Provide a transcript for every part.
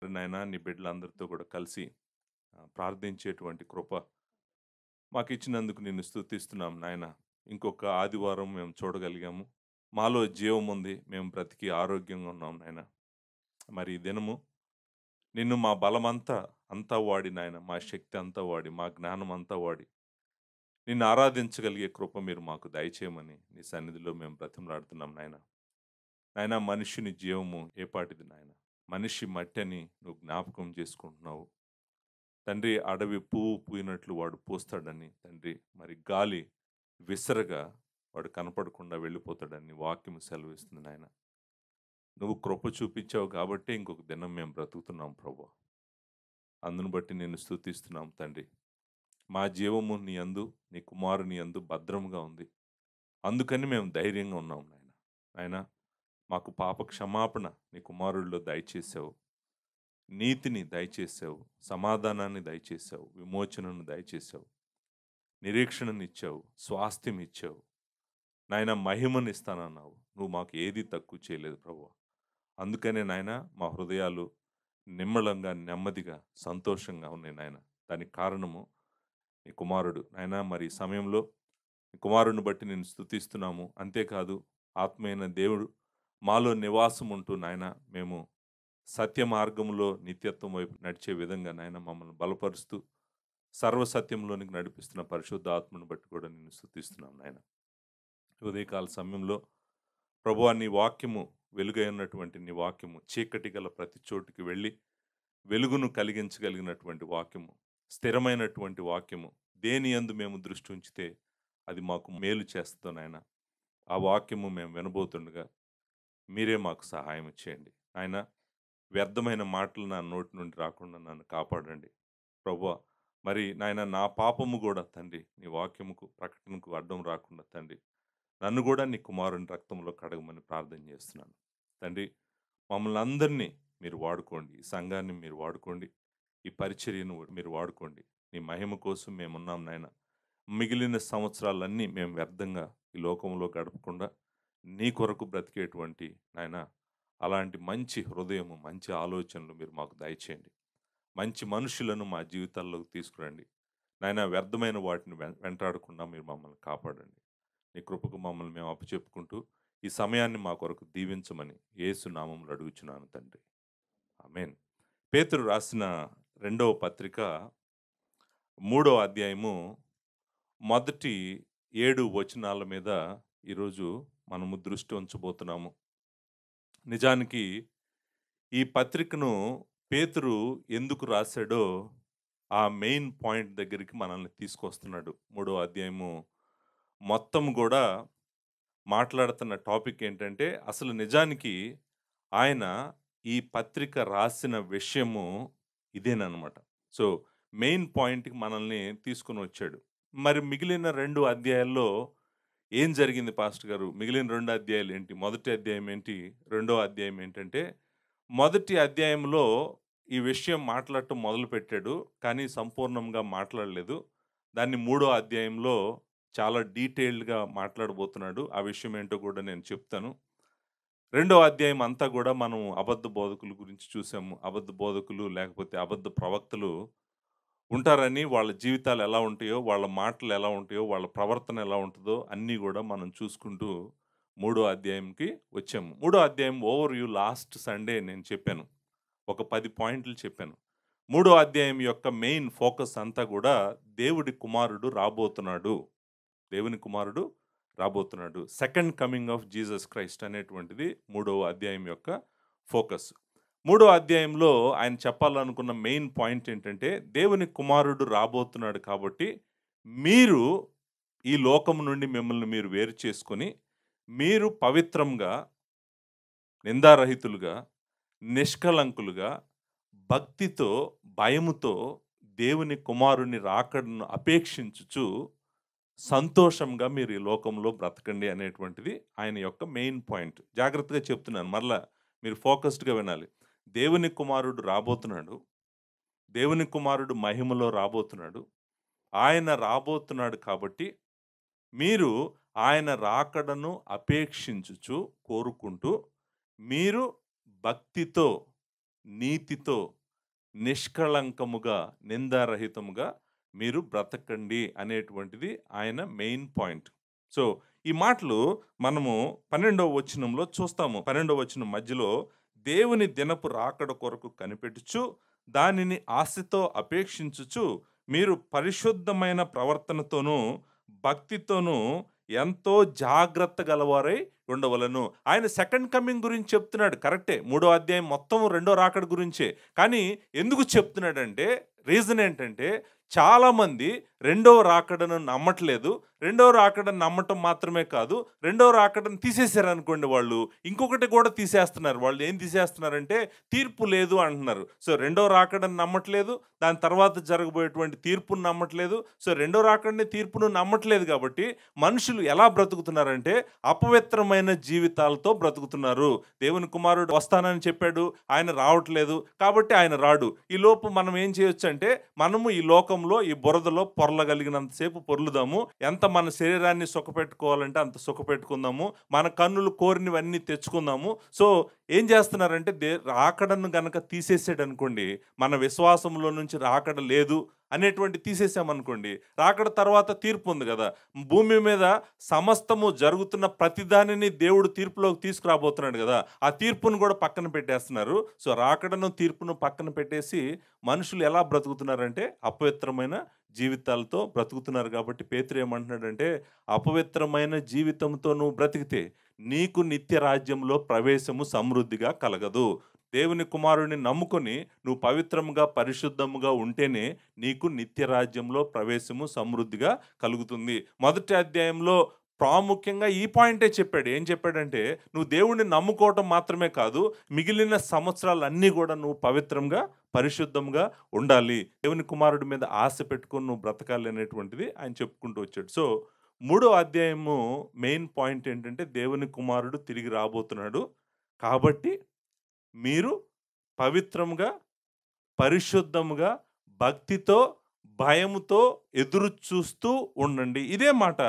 నాయనా నీ బిడ్డలందరితో కూడా కలిసి ప్రార్థించేటువంటి కృప మాకు ఇచ్చినందుకు నిన్ను స్తుతిస్తున్నాం నాయన. ఇంకొక ఆదివారం మేము చూడగలిగాము. మాలో జీవం ఉంది. మేము బ్రతికి ఆరోగ్యంగా ఉన్నాం నాయన. మరి ఈ దినము నిన్ను మా బలమంతా అంతా వాడి నాయన, మా శక్తి అంతా వాడి, మా జ్ఞానం అంతా వాడి, నిన్ను ఆరాధించగలిగే కృప మీరు మాకు దయచేయమని నీ సన్నిధిలో మేము బ్రతిమలాడుతున్నాం నాయన. నాయన మనిషిని జీవము ఏపాటిది నాయన. మనిషి మట్టి అని నువ్వు జ్ఞాపకం చేసుకుంటున్నావు. తండ్రి అడవి పువ్వు పూయినట్లు వాడు పూస్తాడని తండ్రి, మరి గాలి విసరగా వాడు కనపడకుండా వెళ్ళిపోతాడని వాక్యం సెలవిస్తుంది నాయన. నువ్వు కృప చూపించావు కాబట్టి ఇంకొక దినం మేము బ్రతుకుతున్నాం ప్రభు. అందును బట్టి నేను స్తుతిస్తున్నాం తండ్రి. మా జీవము నీ యందు, నీ కుమారుని యందు భద్రముగా ఉంది. అందుకని మేము ధైర్యంగా ఉన్నాం నాయన. నాయన మాకు పాప క్షమాపణ నీ కుమారుడిలో దయచేసావు. నీతిని దయచేసావు, సమాధానాన్ని దయచేసావు, విమోచనను దయచేసావు, నిరీక్షణనిచ్చావు, స్వాస్థ్యం ఇచ్చావు. నాయన మహిమను ఇస్తానన్నావు. నువ్వు మాకు ఏది తక్కువ చేయలేదు ప్రభువా. అందుకనే నాయన మా హృదయాలు నిమ్మళంగా, నెమ్మదిగా, సంతోషంగా ఉన్నాయి నాయన. దానికి కారణము నీ కుమారుడు. నాయన మరి ఈ సమయంలో నీ కుమారుడిని బట్టి నేను స్తుతిస్తున్నాము. అంతేకాదు ఆత్మైన దేవుడు మాలో నివాసం ఉంటూ నాయన మేము సత్య మార్గంలో నిత్యత్వం వైపు నడిచే విధంగా నాయన మమ్మల్ని బలపరుస్తూ సర్వసత్యంలోనికి నడిపిస్తున్న పరిశుద్ధ ఆత్మను బట్టి కూడా నిన్ను స్తుతిస్తున్నాం నాయన. ఉదయకాల సమయంలో ప్రభువా నీ వాక్యము వెలుగై ఉన్నటువంటి నీ వాక్యము చీకటి గల ప్రతి చోటుకి వెళ్ళి వెలుగును కలిగించగలిగినటువంటి వాక్యము, స్థిరమైనటువంటి వాక్యము, దేని యందు మేము దృష్టి ఉంచితే అది మాకు మేలు చేస్తుందో నాయన. ఆ వాక్యము మేము వినబోతుండగా మీరే మాకు సహాయం చేయండి ఆయన. వ్యర్థమైన మాటలు నా నోటి నుండి రాకుండా నన్ను కాపాడండి ప్రభువా. మరి నాయన నా పాపము కూడా తండ్రి నీ వాక్యముకు ప్రకటనకు అడ్డం రాకుండా తండ్రి నన్ను కూడా నీ కుమారుని రక్తంలో కడగమని ప్రార్థన చేస్తున్నాను తండ్రి. మమ్మల్ని అందరినీ మీరు వాడుకోండి, ఈ సంఘాన్ని మీరు వాడుకోండి, ఈ పరిచర్యను మీరు వాడుకోండి. నీ మహిమ కోసం మేమున్నాం నాయన. మిగిలిన సంవత్సరాలన్నీ మేము వ్యర్థంగా ఈ లోకంలో గడపకుండా నీ కొరకు బ్రతికేటువంటి నాయన అలాంటి మంచి హృదయము, మంచి ఆలోచనలు మీరు మాకు దయచేయండి. మంచి మనుషులను మా జీవితాల్లోకి తీసుకురండి నాయన. వ్యర్థమైన వాటిని వెంటాడకుండా మీరు మమ్మల్ని కాపాడండి. నీ కృపకు మమ్మల్ని మేము అప్పచెప్పుకుంటూ ఈ సమయాన్ని మా కొరకు దీవించమని యేసు నామములో అడుగుచున్నాను తండ్రి, ఆమేన్. పేతురు రాసిన 2వ పత్రిక 3వ అధ్యాయము మొదటి 7 వచనాల మీద ఈరోజు మనము దృష్టి ఉంచబోతున్నాము. నిజానికి ఈ పత్రికను పేతురు ఎందుకు రాశాడో ఆ మెయిన్ పాయింట్ దగ్గరికి మనల్ని తీసుకొస్తున్నాడు. 3వ అధ్యాయము మొత్తం కూడా మాట్లాడుతున్న టాపిక్ ఏంటంటే అసలు నిజానికి ఆయన ఈ పత్రిక రాసిన విషయము ఇదేనమాట. సో మెయిన్ పాయింట్కి మనల్ని తీసుకుని వచ్చాడు. మరి మిగిలిన 2 అధ్యాయాల్లో ఏం జరిగింది పాస్టర్ గారు? మిగిలిన 2 అధ్యాయాలు ఏంటి? మొదటి అధ్యాయం ఏంటి? రెండో అధ్యాయం ఏంటంటే, మొదటి అధ్యాయంలో ఈ విషయం మాట్లాడటం మొదలుపెట్టాడు. కానీ సంపూర్ణంగా మాట్లాడలేదు. దాన్ని 3వ అధ్యాయంలో చాలా డీటెయిల్డ్‌గా మాట్లాడబోతున్నాడు. ఆ విషయం ఏంటో కూడా నేను చెప్తాను. రెండో అధ్యాయం అంతా కూడా మనం అబద్ధ బోధకుల గురించి చూసాము. అబద్ధ బోధకులు లేకపోతే అబద్ధ ప్రవక్తలు ఉంటారని, వాళ్ళ జీవితాలు ఎలా ఉంటాయో, వాళ్ళ మాటలు ఎలా ఉంటాయో, వాళ్ళ ప్రవర్తన ఎలా ఉంటుందో అన్నీ కూడా మనం చూసుకుంటూ మూడో అధ్యాయంకి వచ్చాము. మూడో అధ్యాయం ఓవర్ వ్యూ లాస్ట్ సండే నేను చెప్పాను. ఒక 10 పాయింట్లు చెప్పాను. మూడో అధ్యాయం యొక్క మెయిన్ ఫోకస్ అంతా కూడా దేవుడి కుమారుడు రాబోతున్నాడు. దేవుని కుమారుడు రాబోతున్నాడు. Second coming of Jesus Christ అనేటువంటిది మూడవ అధ్యాయం యొక్క ఫోకస్. మూడో అధ్యాయంలో ఆయన చెప్పాలనుకున్న మెయిన్ పాయింట్ ఏంటంటే, దేవుని కుమారుడు రాబోతున్నాడు కాబట్టి మీరు ఈ లోకం నుండి మిమ్మల్ని మీరు వేరు చేసుకొని మీరు పవిత్రంగా, నిందారహితులుగా, నిష్కలంకులుగా, భక్తితో, భయముతో దేవుని కుమారుని రాకడను అపేక్షించుచు సంతోషంగా మీరు ఈ లోకంలో బ్రతకండి అనేటువంటిది ఆయన యొక్క మెయిన్ పాయింట్. జాగ్రత్తగా చెప్తున్నాను, మరలా మీరు ఫోకస్డ్గా వినాలి. దేవుని కుమారుడు రాబోతున్నాడు. దేవుని కుమారుడు మహిమలో రాబోతున్నాడు. ఆయన రాబోతున్నాడు కాబట్టి మీరు ఆయన రాకడను అపేక్షించుచు కోరుకుంటూ మీరు భక్తితో, నీతితో నిష్కళంకముగా నిందారహితముగా మీరు బ్రతకండి అనేటువంటిది ఆయన మెయిన్ పాయింట్. సో ఈ మాటలు మనము 12వ వచనంలో చూస్తాము. 12వ వచనం మధ్యలో దేవుని దినపు రాకడ కొరకు కనిపెట్టుచు దానిని ఆశతో అపేక్షించుచు మీరు పరిశుద్ధమైన ప్రవర్తనతోనూ భక్తితోనూ ఎంతో జాగ్రత్త గలవారై ఉండవలను. ఆయన సెకండ్ కమింగ్ గురించి చెప్తున్నాడు, కరెక్టే. 3వ అధ్యాయం మొత్తం రెండో రాకడ గురించే. కానీ ఎందుకు చెప్తున్నాడంటే, రీజన్ ఏంటంటే, చాలామంది రెండవ రాకడను నమ్మట్లేదు. రెండవ రాకడను నమ్మటం మాత్రమే కాదు, రెండవ రాకడను తీసేశారనుకోండి వాళ్ళు, ఇంకొకటి కూడా తీసేస్తున్నారు. వాళ్ళు ఏం తీసేస్తున్నారంటే, తీర్పు లేదు అంటున్నారు. సో రెండవ రాకడను నమ్మట్లేదు, దాని తర్వాత జరగబోయేటువంటి తీర్పును నమ్మట్లేదు. సో రెండో రాకడని తీర్పును నమ్మట్లేదు కాబట్టి మనుషులు ఎలా బ్రతుకుతున్నారంటే అపవిత్రమైన జీవితాలతో బ్రతుకుతున్నారు. దేవుని కుమారుడు వస్తానని చెప్పాడు, ఆయన రావట్లేదు కాబట్టి ఆయన రాడు. ఈ లోపు మనం ఏం చేయొచ్చు అంటే, మనము ఈ లోకంలో ఈ బురదలో పొరలగలిగినంతసేపు పొర్లుదాము. ఎంత మన శరీరాన్ని సుఖపెట్టుకోవాలంటే అంత సుఖపెట్టుకుందాము. మన కన్నులు కోరినవన్నీ తెచ్చుకుందాము. సో ఏం చేస్తున్నారంటే, రాకడను గనక తీసేసాడు అనుకోండి, మన విశ్వాసంలో నుంచి రాకడ లేదు అనేటువంటి తీసేసామనుకోండి, రాకడ తర్వాత తీర్పు ఉంది కదా. భూమి మీద సమస్తము జరుగుతున్న ప్రతిదానిని దేవుడు తీర్పులోకి తీసుకురాబోతున్నాడు కదా. ఆ తీర్పును కూడా పక్కన పెట్టేస్తున్నారు. సో రాకడను తీర్పును పక్కన పెట్టేసి మనుషులు ఎలా బ్రతుకుతున్నారంటే అపవిత్రమైన జీవితాలతో బ్రతుకుతున్నారు. కాబట్టి పేతురు ఏమంటున్నాడంటే, అపవిత్రమైన జీవితంతో నువ్వు బ్రతికితే నీకు నిత్య రాజ్యంలో ప్రవేశము సమృద్ధిగా కలగదు. దేవుని కుమారుడిని నమ్ముకొని నువ్వు పవిత్రముగా పరిశుద్ధముగా ఉంటేనే నీకు నిత్య రాజ్యంలో ప్రవేశము సమృద్ధిగా కలుగుతుంది. మొదటి అధ్యాయంలో ప్రాముఖ్యంగా ఈ పాయింటే చెప్పాడు. ఏం చెప్పాడంటే, నువ్వు దేవుణ్ణి నమ్ముకోవటం మాత్రమే కాదు, మిగిలిన సంవత్సరాలన్నీ కూడా నువ్వు పవిత్రంగా పరిశుద్ధంగా ఉండాలి. దేవుని కుమారుడి మీద ఆశ పెట్టుకొని నువ్వు బ్రతకాలి అనేటువంటిది ఆయన చెప్పుకుంటూ వచ్చాడు. సో 3వ అధ్యాయము మెయిన్ పాయింట్ ఏంటంటే, దేవుని కుమారుడు తిరిగి రాబోతున్నాడు కాబట్టి మీరు పవిత్రముగా పరిశుద్ధముగా భక్తితో భయముతో ఎదురు చూస్తూ ఉండండి. ఇదే మాట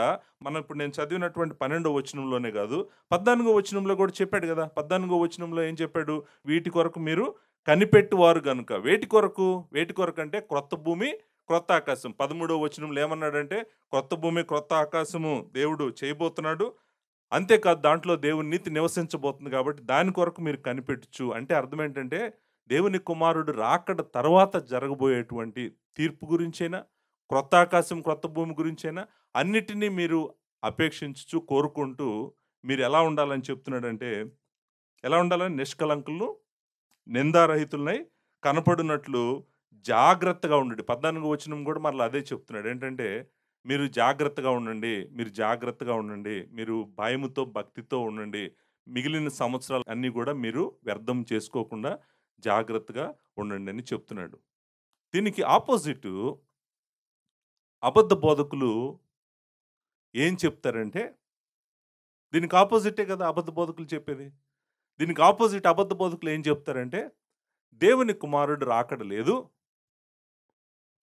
మనం ఇప్పుడు నేను చదివినటువంటి 12వ వచనంలోనే కాదు, 14వ వచనంలో కూడా చెప్పాడు కదా. 14వ వచనంలో ఏం చెప్పాడు? వీటి కొరకు మీరు కనిపెట్టువారు గనుక. వేటి కొరకు? వేటి కొరకు అంటే క్రొత్త భూమి క్రొత్త ఆకాశం. 13వ వచనంలో ఏమన్నాడంటే, క్రొత్త భూమి క్రొత్త ఆకాశము దేవుడు చేయబోతున్నాడు, అంతేకాదు దాంట్లో దేవుని నీతి నివసించబోతుంది కాబట్టి దాని కొరకు మీరు కనిపెట్టుచు. అంటే అర్థం ఏంటంటే, దేవుని కుమారుడు రాకడ తర్వాత జరగబోయేటువంటి తీర్పు గురించైనా, క్రొత్త ఆకాశం క్రొత్త భూమి గురించైనా అన్నిటినీ మీరు అపేక్షించుచు కోరుకుంటూ మీరు ఎలా ఉండాలని చెప్తున్నాడంటే, ఎలా ఉండాలని? నిష్కలంకులను నిందారహితులనై కనపడినట్లు జాగ్రత్తగా ఉండండి. 14వ వచనం కూడా మరలా అదే చెప్తున్నాడు. ఏంటంటే, మీరు జాగ్రత్తగా ఉండండి, మీరు జాగ్రత్తగా ఉండండి, మీరు భయముతో భక్తితో ఉండండి, మిగిలిన సంవత్సరాలు అన్నీ కూడా మీరు వ్యర్థం చేసుకోకుండా జాగ్రత్తగా ఉండండి అని చెప్తున్నాడు. దీనికి ఆపోజిటు అబద్ధ బోధకులు ఏం చెప్తారంటే, దీనికి ఆపోజిటే కదా అబద్ధ బోధకులు చెప్పేది. దీనికి ఆపోజిట్ అబద్ధ బోధకులు ఏం చెప్తారంటే, దేవుని కుమారుడు రాకడ లేదు,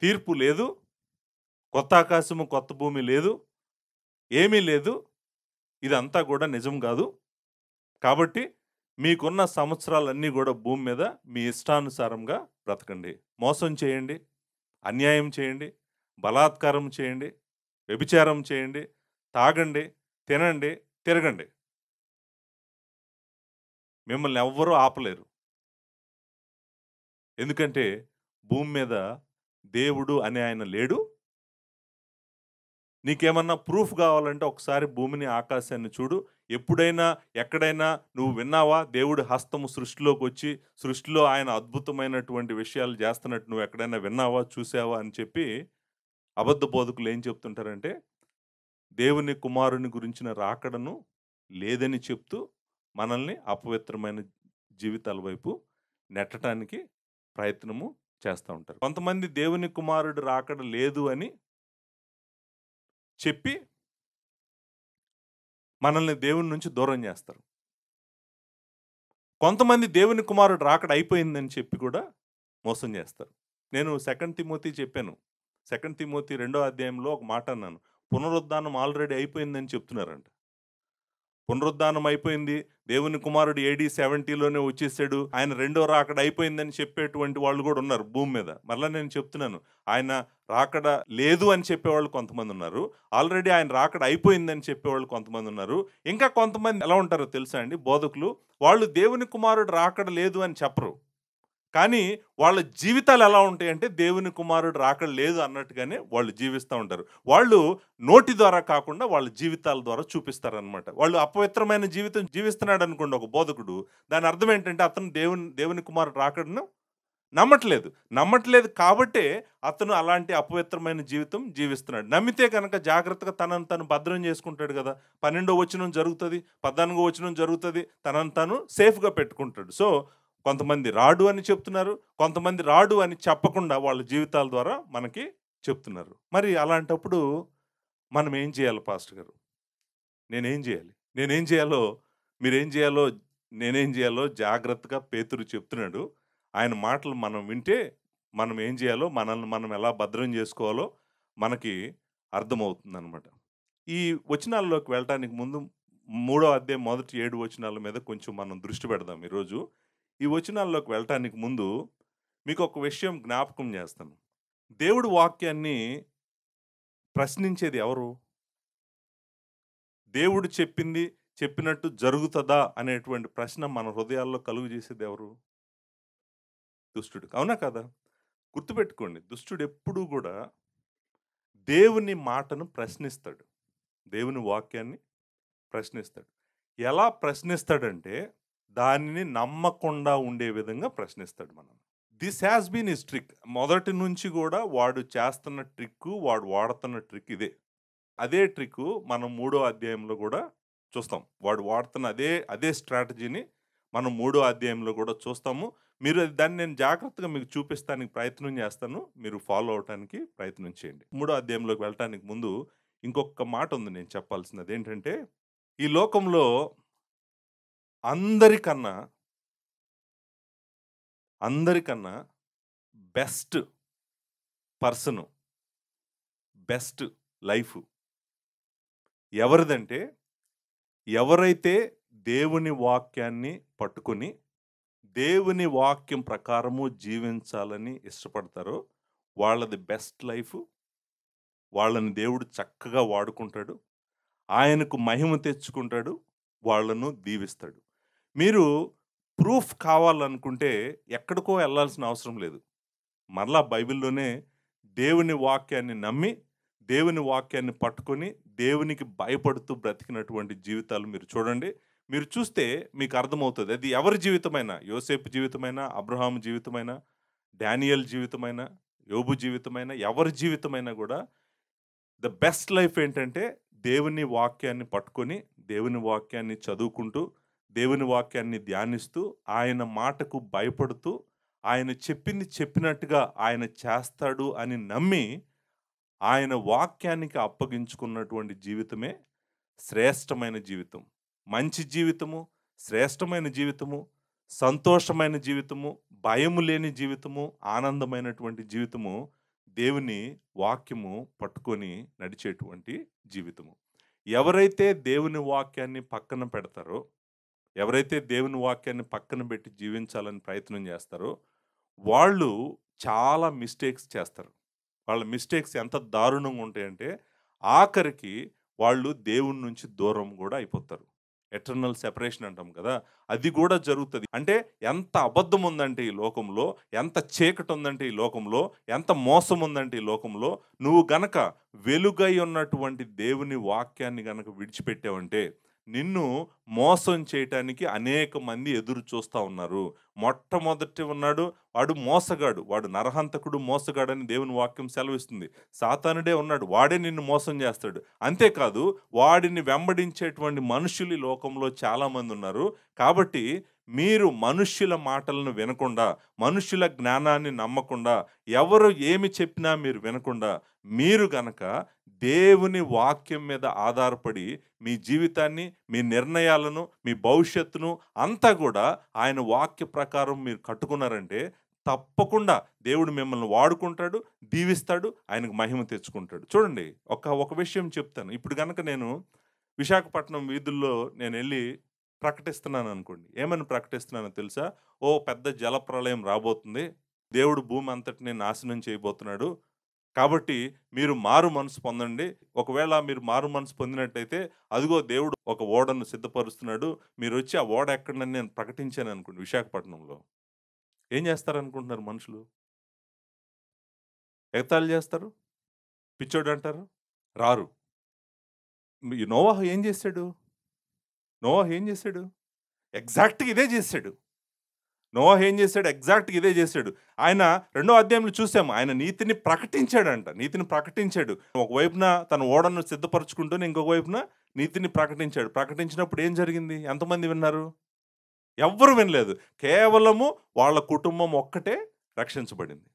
తీర్పు లేదు, కొత్త ఆకాశము కొత్త భూమి లేదు, ఏమీ లేదు, ఇదంతా కూడా నిజం కాదు. కాబట్టి మీకున్న సంవత్సరాలన్నీ కూడా భూమి మీద మీ ఇష్టానుసారంగా బ్రతకండి. మోసం చేయండి, అన్యాయం చేయండి, బలాత్కారం చేయండి, వ్యభిచారం చేయండి, తాగండి, తినండి, తిరగండి. మిమ్మల్ని ఎవ్వరూ ఆపలేరు. ఎందుకంటే భూమి మీద దేవుడు అనే ఆయన లేడు. నీకేమన్నా ప్రూఫ్ కావాలంటే ఒకసారి భూమిని ఆకాశాన్ని చూడు. ఎప్పుడైనా ఎక్కడైనా నువ్వు విన్నావా దేవుడి హస్తము సృష్టిలోకి వచ్చి సృష్టిలో ఆయన అద్భుతమైనటువంటి విషయాలు చేస్తున్నట్టు నువ్వు ఎక్కడైనా విన్నావా, చూసావా అని చెప్పి అబద్ధ బోధకులు ఏం చెప్తుంటారంటే, దేవుని కుమారుని గురించిన రాకడను లేదని చెప్తూ మనల్ని అపవిత్రమైన జీవితాల వైపు నెట్టడానికి ప్రయత్నము చేస్తూ ఉంటారు. కొంతమంది దేవుని కుమారుడు రాకడ లేదు అని చెప్పి మనల్ని దేవుని నుంచి దూరం చేస్తారు. కొంతమంది దేవుని కుమారుడు రాకడ అయిపోయిందని చెప్పి కూడా మోసం చేస్తారు. నేను 2 తిమోతి చెప్పాను. 2 తిమోతి 2వ అధ్యాయంలో ఒక మాట అన్నాను. పునరుద్ధానం ఆల్రెడీ అయిపోయిందని చెప్తున్నారంట. పునరుద్ధానం అయిపోయింది, దేవుని కుమారుడు AD 70లోనే వచ్చేసాడు, ఆయన రెండో రాకడ అయిపోయిందని చెప్పేటువంటి వాళ్ళు కూడా ఉన్నారు భూమి మీద. మరలా నేను చెప్తున్నాను, ఆయన రాకడ లేదు అని చెప్పేవాళ్ళు కొంతమంది ఉన్నారు, ఆల్రెడీ ఆయన రాకడ అయిపోయిందని చెప్పేవాళ్ళు కొంతమంది ఉన్నారు. ఇంకా కొంతమంది ఎలా ఉంటారో తెలుసా అండి, బోధకులు, వాళ్ళు దేవుని కుమారుడు రాకడ లేదు అని చెప్పరు, కానీ వాళ్ళ జీవితాలు ఎలా ఉంటాయంటే దేవుని కుమారుడు రాకడ లేదు అన్నట్టుగానే వాళ్ళు జీవిస్తూ ఉంటారు. వాళ్ళు నోటి ద్వారా కాకుండా వాళ్ళ జీవితాల ద్వారా చూపిస్తారనమాట. వాళ్ళు అపవిత్రమైన జీవితం జీవిస్తున్నాడు అనుకోండి ఒక బోధకుడు, దాని అర్థం ఏంటంటే అతను దేవుని కుమారుడు రాకడను నమ్మట్లేదు కాబట్టే అతను అలాంటి అపవిత్రమైన జీవితం జీవిస్తున్నాడు. నమ్మితే కనుక జాగ్రత్తగా తనను తను భద్రం చేసుకుంటాడు కదా. 12వ వచనం జరుగుతుంది, 14వ వచనం జరుగుతుంది, తనను తాను సేఫ్గా పెట్టుకుంటాడు. సో కొంతమంది రాడు అని చెప్తున్నారు, కొంతమంది రాడు అని చెప్పకుండా వాళ్ళ జీవితాల ద్వారా మనకి చెప్తున్నారు. మరి అలాంటప్పుడు మనం ఏం చేయాలి పాస్టర్ గారు? నేనేం చేయాలో మీరేం చేయాలో నేనేం చేయాలో జాగ్రత్తగా పేతురు చెప్తున్నాడు. ఆయన మాటలు మనం వింటే మనం ఏం చేయాలో, మనల్ని మనం ఎలా భద్రం చేసుకోవాలో మనకి అర్థమవుతుంది అనమాట. ఈ వచనాల్లోకి వెళ్ళటానికి ముందు 3వ అధ్యాయం మొదటి 7 వచనాల మీద కొంచెం మనం దృష్టి పెడదాం ఈరోజు. ఈ వచనాల్లోకి వెళ్ళటానికి ముందు మీకు ఒక విషయం జ్ఞాపకం చేస్తాను. దేవుడి వాక్యాన్ని ప్రశ్నించేది ఎవరు? దేవుడు చెప్పినట్టు జరుగుతుందా అనేటువంటి ప్రశ్న మన హృదయాల్లో కలుగు చేసేది ఎవరు? దుష్టుడు. అవునా కదా? గుర్తుపెట్టుకోండి, దుష్టుడు ఎప్పుడూ కూడా దేవుని మాటను ప్రశ్నిస్తాడు, దేవుని వాక్యాన్ని ప్రశ్నిస్తాడు. ఎలా ప్రశ్నిస్తాడంటే దానిని నమ్మకుండా ఉండే విధంగా ప్రశ్నిస్తాడు మనం. This has been his trick. మొదటి నుంచి కూడా వాడు చేస్తున్న ట్రిక్, వాడు వాడుతున్న ట్రిక్ ఇదే. అదే ట్రిక్ మనం 3వ అధ్యాయంలో కూడా చూస్తాం. వాడు వాడుతున్న అదే స్ట్రాటజీని మనం 3వ అధ్యాయంలో కూడా చూస్తాము. మీరు దాన్ని నేను జాగ్రత్తగా మీకు చూపిస్తానికి ప్రయత్నం చేస్తాను, మీరు ఫాలో అవడానికి ప్రయత్నం చేయండి. 3వ అధ్యాయంలోకి వెళ్ళటానికి ముందు ఇంకొక మాట ఉంది నేను చెప్పాల్సింది. అదేంటంటే, ఈ లోకంలో అందరికన్నా బెస్ట్ పర్సను, బెస్ట్ లైఫ్ ఎవరిదంటే, ఎవరైతే దేవుని వాక్యాన్ని పట్టుకొని దేవుని వాక్యం ప్రకారము జీవించాలని ఇష్టపడతారో వాళ్ళది బెస్ట్ లైఫ్. వాళ్ళని దేవుడు చక్కగా వాడుకుంటాడు, ఆయనకు మహిమ తెచ్చుకుంటాడు, వాళ్ళను దీవిస్తాడు. మీరు ప్రూఫ్ కావాలనుకుంటే ఎక్కడికో వెళ్ళాల్సిన అవసరం లేదు. మరలా బైబిల్లోనే దేవుని వాక్యాన్ని నమ్మి, దేవుని వాక్యాన్ని పట్టుకొని, దేవునికి భయపడుతూ బ్రతికినటువంటి జీవితాలు మీరు చూడండి. మీరు చూస్తే మీకు అర్థమవుతుంది. అది ఎవరి జీవితమైనా, యోసేపు జీవితమైనా, అబ్రహాము జీవితమైనా, డానియల్ జీవితమైనా, యోబు జీవితమైనా, ఎవరి జీవితమైనా కూడా ద బెస్ట్ లైఫ్ ఏంటంటే దేవుని వాక్యాన్ని పట్టుకొని, దేవుని వాక్యాన్ని చదువుకుంటూ, దేవుని వాక్యాన్ని ధ్యానిస్తూ, ఆయన మాటకు భయపడుతూ, ఆయన చెప్పింది చెప్పినట్టుగా ఆయన చేస్తాడు అని నమ్మి ఆయన వాక్యానికి అప్పగించుకున్నటువంటి జీవితమే శ్రేష్టమైన జీవితం. మంచి జీవితము, శ్రేష్టమైన జీవితము, సంతోషమైన జీవితము, భయము లేని జీవితము, ఆనందమైనటువంటి జీవితము దేవుని వాక్యము పట్టుకొని నడిచేటువంటి జీవితము. ఎవరైతే దేవుని వాక్యాన్ని పక్కన పెడతారో, ఎవరైతే దేవుని వాక్యాన్ని పక్కన పెట్టి జీవించాలని ప్రయత్నం చేస్తారో వాళ్ళు చాలా మిస్టేక్స్ చేస్తారు. వాళ్ళ మిస్టేక్స్ ఎంత దారుణంగా ఉంటాయంటే ఆఖరికి వాళ్ళు దేవుని నుంచి దూరం కూడా అయిపోతారు. ఎటర్నల్ సెపరేషన్ అంటాం కదా, అది కూడా జరుగుతుంది. అంటే ఎంత అబద్ధం ఉందంటే ఈ లోకంలో, ఎంత చీకటి ఉందంటే ఈ లోకంలో, ఎంత మోసం ఉందంటే ఈ లోకంలో, నువ్వు గనక వెలుగై ఉన్నటువంటి దేవుని వాక్యాన్ని గనక విడిచిపెట్టావంటే నిన్ను మోసం చేయటానికి అనేక మంది ఎదురు చూస్తూ ఉన్నారు. మొట్టమొదటి ఉన్నాడు వాడు మోసగాడు, వాడు నరహంతకుడు, మోసగాడని దేవుని వాక్యం సెలవిస్తుంది. సాతానుడే ఉన్నాడు, వాడే నిన్ను మోసం చేస్తాడు. అంతేకాదు వాడిని వెంబడించేటువంటి మనుషులు ఈ లోకంలో చాలామంది ఉన్నారు. కాబట్టి మీరు మనుష్యుల మాటలను వినకుండా, మనుష్యుల జ్ఞానాన్ని నమ్మకుండా, ఎవరు ఏమి చెప్పినా మీరు వినకుండా, మీరు గనక దేవుని వాక్యం మీద ఆధారపడి మీ జీవితాన్ని, మీ నిర్ణయాలను, మీ భవిష్యత్తును అంతా కూడా ఆయన వాక్య ప్రకారం మీరు కట్టుకున్నారంటే తప్పకుండా దేవుడు మిమ్మల్ని వాడుకుంటాడు, దీవిస్తాడు, ఆయనకు మహిమ తెచ్చుకుంటాడు. చూడండి, ఒక విషయం చెప్తాను. ఇప్పుడు కనుక నేను విశాఖపట్నం వీధుల్లో నేనెళ్ళి ప్రకటిస్తున్నాను అనుకోండి. ఏమని ప్రకటిస్తున్నానో తెలుసా? ఓ పెద్ద జలప్రళయం రాబోతుంది. దేవుడు భూమి అంతటిని నాశనం చేయబోతున్నాడు. కాబట్టి మీరు మారు మనసు పొందండి. ఒకవేళ మీరు మారు మనసు పొందినట్టయితే, అదిగో దేవుడు ఒక ఓడను సిద్ధపరుస్తున్నాడు. మీరొచ్చి ఆ ఓడ ఎక్కడనని నేను ప్రకటించాననుకోండి విశాఖపట్నంలో. ఏం చేస్తారనుకుంటున్నారు మనుషులు? ఎగతాళి చేస్తారు? పిచ్చోడంటారు? రారు. ఈ నోవాహు ఏం చేశాడు? నోవాహు ఏం చేశాడు? ఎగ్జాక్ట్‌గా ఇదే చేశాడు. నోవాహు ఏం చేశాడు? ఎగ్జాక్ట్‌గా ఇదే చేశాడు. ఆయన రెండో అధ్యాయంలో చూసాము. ఆయన నీతిని ప్రకటించాడంట. నీతిని ప్రకటించాడు. ఒకవైపున తన ఓడను సిద్ధపరచుకుంటూనే ఇంకొక వైపున నీతిని ప్రకటించాడు. ప్రకటించినప్పుడు ఏం జరిగింది? ఎంతమంది విన్నారు? ఎవ్వరు వినలేదు. కేవలము వాళ్ళ కుటుంబం ఒక్కటే రక్షించబడింది.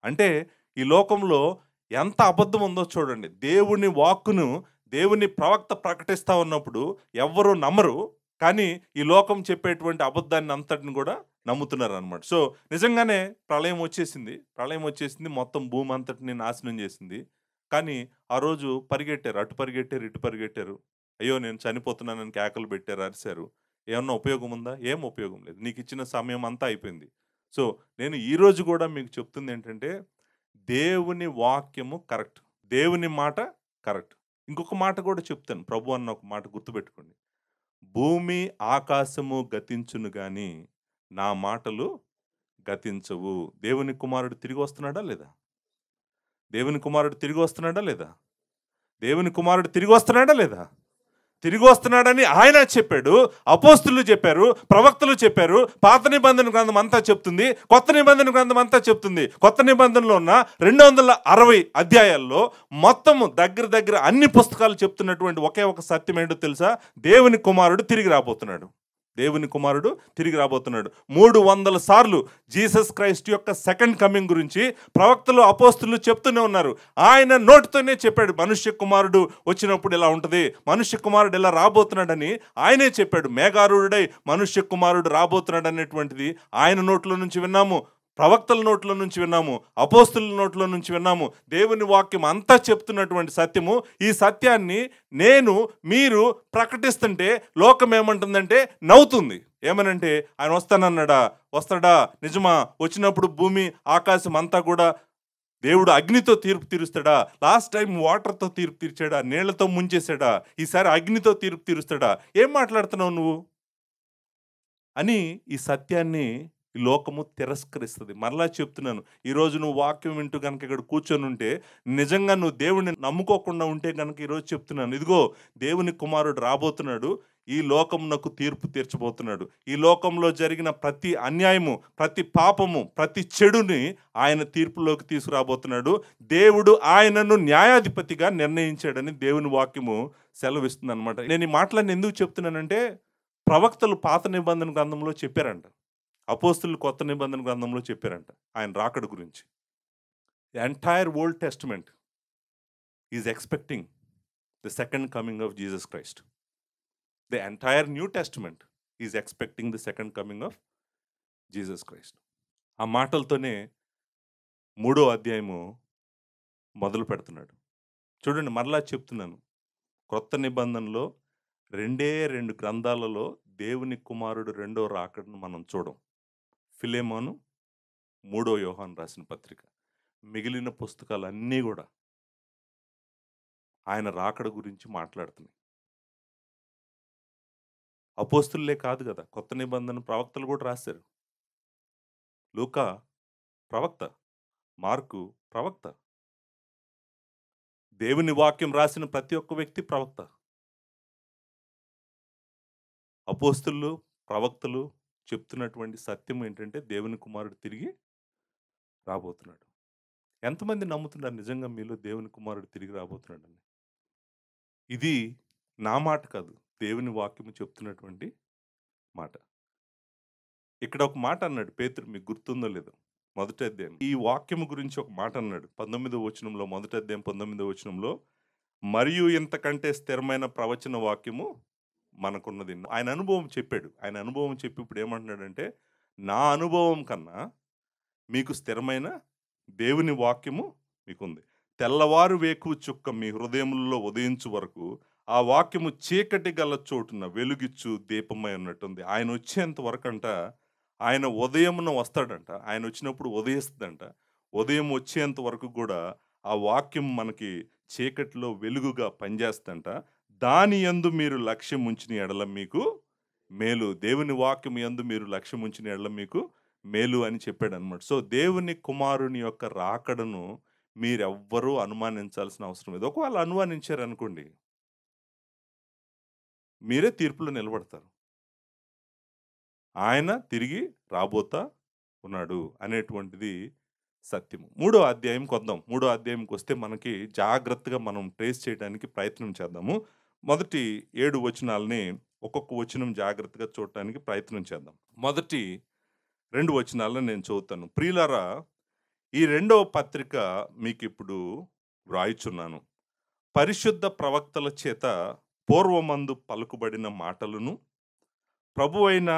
అంటే ఈ లోకంలో ఎంత అబద్ధం ఉందో చూడండి. దేవుని వాక్కును, దేవుని ప్రవక్త ప్రకటిస్తా ఉన్నప్పుడు ఎవ్వరు నమ్మరు. కానీ ఈ లోకం చెప్పేటువంటి అబద్ధాన్ని అంతటిని కూడా నమ్ముతున్నారనమాట. సో, నిజంగానే ప్రళయం వచ్చేసింది. ప్రళయం వచ్చేసింది. మొత్తం భూమి అంతటిని నాశనం చేసింది. కానీ ఆ రోజు పరిగెట్టారు. అటు పరిగెట్టారు, ఇటు పరిగెట్టారు. అయ్యో! నేను చనిపోతున్నానని కేకలు పెట్టారు, అరిసారు. ఏమన్నా ఉపయోగం ఉందా? ఏం ఉపయోగం లేదు. నీకిచ్చిన సమయం అంతా అయిపోయింది. సో, నేను ఈరోజు కూడా మీకు చెప్తుందేంటంటే, దేవుని వాక్యము కరెక్ట్. దేవుని మాట కరెక్ట్. ఇంకొక మాట కూడా చెప్తాను. ప్రభు అన్న ఒక మాట గుర్తుపెట్టుకోండి. భూమి, ఆకాశము గతించును గాని, నా మాటలు గతించవు. దేవుని కుమారుడు తిరిగి వస్తున్నాడా లేదా? దేవుని కుమారుడు తిరిగి వస్తున్నాడా లేదా? దేవుని కుమారుడు తిరిగి వస్తున్నాడా లేదా? తిరిగి వస్తున్నాడని ఆయన చెప్పాడు. అపోస్తులు చెప్పారు, ప్రవక్తలు చెప్పారు. పాత నిబంధన గ్రంథం అంతా చెప్తుంది, కొత్త నిబంధన గ్రంథం అంతా చెప్తుంది. కొత్త నిబంధనలో ఉన్న 260 అధ్యాయాల్లో మొత్తము దగ్గర దగ్గర అన్ని పుస్తకాలు చెప్తున్నటువంటి ఒకే ఒక సత్యం ఏంటో తెలుసా? దేవుని కుమారుడు తిరిగి రాబోతున్నాడు. దేవుని కుమారుడు తిరిగి రాబోతున్నాడు. 300 సార్లు జీసస్ క్రైస్ట్ యొక్క సెకండ్ కమింగ్ గురించి ప్రవక్తలు, అపోస్తులు చెప్తూనే ఉన్నారు. ఆయన నోటితోనే చెప్పాడు, మనుష్య కుమారుడు వచ్చినప్పుడు ఇలా ఉంటుంది, మనుష్య కుమారుడు ఇలా రాబోతున్నాడని ఆయనే చెప్పాడు. మేఘారూఢుడై మనుష్య కుమారుడు రాబోతున్నాడు అనేటువంటిది ఆయన నోట్లో నుంచి విన్నాము, ప్రవక్తల నోట్లో నుంచి విన్నాము, అపోస్తుల నోట్లో నుంచి విన్నాము. దేవుని వాక్యం అంతా చెప్తున్నటువంటి సత్యము. ఈ సత్యాన్ని మీరు ప్రకటిస్తుంటే లోకం ఏమంటుందంటే నవ్వుతుంది. ఏమనంటే ఆయన వస్తానన్నాడా? వస్తాడా? నిజమా? వచ్చినప్పుడు భూమి, ఆకాశం అంతా కూడా దేవుడు అగ్నితో తీర్పు తీరుస్తాడా? లాస్ట్ టైం వాటర్తో తీర్పు తీర్చాడా? నీళ్లతో ముంచేశాడా? ఈసారి అగ్నితో తీర్పు తీరుస్తాడా? ఏం మాట్లాడుతున్నావు నువ్వు అని ఈ సత్యాన్ని ఈ లోకము తిరస్కరిస్తుంది. మరలా చెప్తున్నాను, ఈరోజు నువ్వు వాక్యం వింటూ కనుక ఇక్కడ కూర్చొని ఉంటే, నిజంగా నువ్వు దేవుడిని నమ్ముకోకుండా ఉంటే కనుక ఈరోజు చెప్తున్నాను, ఇదిగో దేవుని కుమారుడు రాబోతున్నాడు, ఈ లోకమునకు తీర్పు తీర్చబోతున్నాడు. ఈ లోకంలో జరిగిన ప్రతి అన్యాయము, ప్రతి పాపము, ప్రతి చెడుని ఆయన తీర్పులోకి తీసుకురాబోతున్నాడు. దేవుడు ఆయనను న్యాయాధిపతిగా నిర్ణయించాడని దేవుని వాక్యము సెలవిస్తుంది అనమాట. నేను ఈ మాటలన్నీ ఎందుకు చెప్తున్నానంటే, ప్రవక్తలు పాత నిబంధన గ్రంథంలో చెప్పారంట, అపోస్తులు కొత్త నిబంధన గ్రంథంలో చెప్పారంట ఆయన రాకడ గురించి. The entire old testament is expecting the second coming of Jesus Christ. The entire new testament is expecting the second coming of Jesus Christ. ఆ మాటలతోనే 3వ అధ్యాయము మొదలు పెడుతున్నాడు. చూడండి, మరలా చెప్తున్నాను, క్రొత్త నిబంధనలో 2 గ్రంథాలలో దేవుని కుమారుడు రెండో రాకడను మనం చూడం. ఫిలెమోను, 3వ యోహాను రాసిన పత్రిక, మిగిలిన పుస్తకాలన్నీ కూడా ఆయన రాకడ గురించి మాట్లాడుతున్నాయి. అపోస్తులే కాదు కదా, కొత్త నిబంధన ప్రవక్తలు కూడా రాశారు. లూకా ప్రవక్త, మార్కు ప్రవక్త, దేవుని వాక్యం రాసిన ప్రతి ఒక్క వ్యక్తి ప్రవక్త. అపోస్తులు, ప్రవక్తలు చెప్తున్నటువంటి సత్యం ఏంటంటే దేవుని కుమారుడు తిరిగి రాబోతున్నాడు. ఎంతమంది నమ్ముతున్నారు నిజంగా మీలో దేవుని కుమారుడు తిరిగి రాబోతున్నాడని? ఇది నా మాట కాదు, దేవుని వాక్యము చెప్తున్నటువంటి మాట. ఇక్కడ ఒక మాట అన్నాడు పేతురు, మీకు గుర్తుందో లేదో, మొదటి అధ్యాయం ఈ వాక్యము గురించి ఒక మాట అన్నాడు 19వ వచనంలో, మొదటి అధ్యాయం 19వ వచనంలో, మరియు ఇంతకంటే స్థిరమైన ప్రవచన వాక్యము మనకున్నది. ఆయన అనుభవం చెప్పాడు. ఆయన అనుభవం చెప్పి ఇప్పుడు ఏమంటున్నాడంటే, నా అనుభవం కన్నా మీకు స్థిరమైన దేవుని వాక్యము మీకుంది. తెల్లవారు వేకువ చుక్క మీ హృదయములలో ఉదయించు వరకు ఆ వాక్యము చీకటి గల చోటున వెలుగిచ్చు దీపమై ఉన్నట్టుంది. ఆయన వచ్చేంత వరకంట ఆయన ఉదయమున వస్తాడంట. ఆయన వచ్చినప్పుడు ఉదయిస్తదంట. ఉదయం వచ్చేంత వరకు గూడా ఆ వాక్యం మనకి చీకటిలో వెలుగుగా పనిచేస్తదంట. దాని యందు మీరు లక్ష్యం ఉంచిన ఎడల మీకు మేలు. దేవుని వాక్యం యందు మీరు లక్ష్యం ఉంచిన ఎడల మీకు మేలు అని చెప్పాడనమాట. సో, దేవుని కుమారుని యొక్క రాకడను మీరెవ్వరూ అనుమానించాల్సిన అవసరం లేదు. ఒకవేళ అనుమానించారనుకోండి, మీరే తీర్పులో నిలబడతారు. ఆయన తిరిగి రాబోతా ఉన్నాడు అనేటువంటిది సత్యము. మూడో అధ్యాయంకొద్దాం. మూడో అధ్యాయంకొస్తే మనకి జాగ్రత్తగా మనం ట్రేస్ చేయడానికి ప్రయత్నం చేద్దాము. మొదటి 7 వచనాల్ని ఒక్కొక్క వచనం జాగ్రత్తగా చూడటానికి ప్రయత్నం చేద్దాం. మొదటి 2 వచనాలను నేను చదువుతాను. ప్రియులారా, ఈ రెండవ పత్రిక మీకిప్పుడు వ్రాయుచున్నాను. పరిశుద్ధ ప్రవక్తల చేత పూర్వమందు పలుకుబడిన మాటలను, ప్రభువైన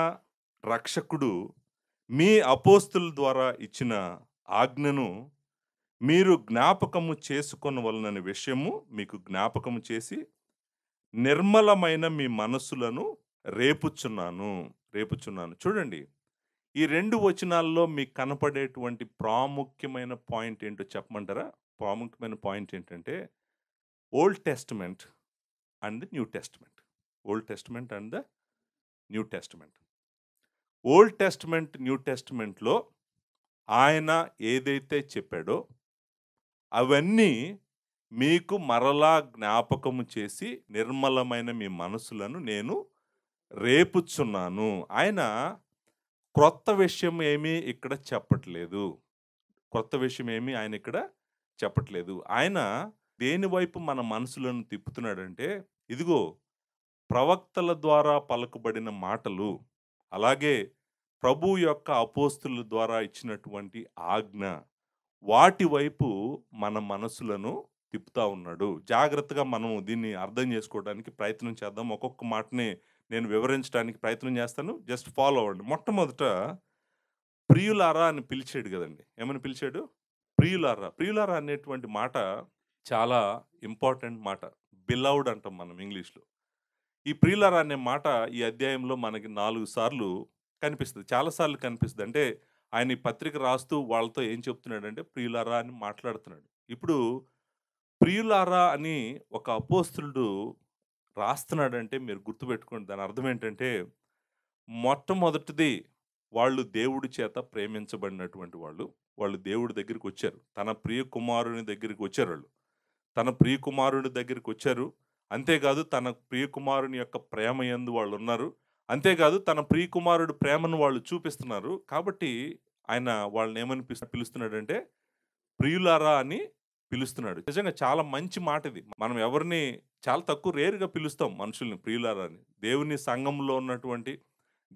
రక్షకుడు మీ అపోస్తుల ద్వారా ఇచ్చిన ఆజ్ఞను మీరు జ్ఞాపకము చేసుకొనవలనని విషయము మీకు జ్ఞాపకము చేసి, నిర్మలమైన మీ మనస్సులను రేపుచున్నాను. చూడండి, ఈ 2 వచనాల్లో మీకు కనపడేటువంటి ప్రాముఖ్యమైన పాయింట్ ఏంటో చెప్పమంటారా? ప్రాముఖ్యమైన పాయింట్ ఏంటంటే, old testament and new testament. Old testament and the new testament. Old testament, new టెస్టమెంట్‌లో ఆయన ఏదైతే చెప్పాడో అవన్నీ మీకు మరలా జ్ఞాపకము చేసి నిర్మలమైన మీ మనసులను నేను రేపుచున్నాను. ఆయన క్రొత్త విషయం ఏమీ ఇక్కడ చెప్పట్లేదు. క్రొత్త విషయం ఏమీ ఆయన ఇక్కడ చెప్పట్లేదు. ఆయన దేని వైపు మన మనసులను తిప్పుతున్నాడంటే, ఇదిగో ప్రవక్తల ద్వారా పలుకబడిన మాటలు, అలాగే ప్రభువు యొక్క అపోస్తుల ద్వారా ఇచ్చినటువంటి ఆజ్ఞ, వాటి వైపు మన మనసులను తిప్పుతా ఉన్నాడు. జాగ్రత్తగా మనం దీన్ని అర్థం చేసుకోవడానికి ప్రయత్నం చేద్దాం. ఒక్కొక్క మాటని నేను వివరించడానికి ప్రయత్నం చేస్తాను. జస్ట్ ఫాలో అవ్వండి. మొట్టమొదట ప్రియులారా అని పిలిచాడు గదండీ! ఏమని పిలిచాడు? ప్రియులారా. ప్రియులారా అనేటువంటి మాట చాలా ఇంపార్టెంట్ మాట. బిలవ్డ్ అంటాం మనం ఇంగ్లీష్‌లో. ఈ ప్రియులారా అనే మాట ఈ అధ్యాయంలో మనకి 4 సార్లు కనిపిస్తది. చాలా సార్లు కనిపిస్తది. అంటే ఆయన ఈ పత్రిక రాస్తూ వాళ్ళతో ఏం చెప్తున్నాడంటే ప్రియులారా అని మాట్లాడుతున్నాడు. ఇప్పుడు ప్రియులారా అని ఒక అపోస్తలుడు రాస్తున్నాడంటే మీరు గుర్తుపెట్టుకోండి. దాని అర్థం ఏంటంటే, మొట్టమొదటిది వాళ్ళు దేవుడి చేత ప్రేమించబడినటువంటి వాళ్ళు. వాళ్ళు దేవుడి దగ్గరికొచ్చారు. తన ప్రియ కుమారుని దగ్గరికొచ్చారాళ్ళు. తన ప్రియ కుమారుడి దగ్గరికొచ్చారు. అంతేకాదు తన ప్రియ కుమారుని యొక్క ప్రేమ యందు వాళ్ళున్నారు. అంతేకాదు తన ప్రియ కుమారుడి ప్రేమను వాళ్ళు చూపిస్తున్నారు. కాబట్టి ఆయన వాళ్ళనేమని పిలుస్తున్నాడంటే, ప్రియులారా అని పిలుస్తున్నాడు. నిజంగా చాలా మంచి మాటిది. మనం ఎవరిని చాలా తక్కువ రేర్‌గా పిలుస్తాం మనుషుల్ని ప్రియులారా అని. దేవుని సంఘంలో ఉన్నటువంటి,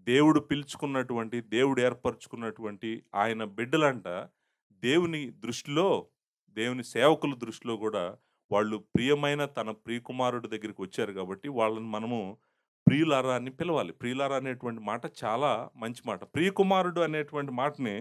దేవుడు పిలుచుకున్నటువంటి, దేవుడు ఏర్పరచుకున్నటువంటి ఆయన బిడ్డలంట దేవుని దృష్టిలో, దేవుని సేవకుల దృష్టిలో గూడా వాళ్ళు ప్రియమైన తన ప్రియకుమారుడి దగ్గరికొచ్చారు గాబట్టి, వాళ్ళని మనము ప్రియులారా అని పిలవాలి. ప్రియులారా అనేటువంటి మాట చాలా మంచి మాట. ప్రియకుమారుడు అనేటువంటి మాటని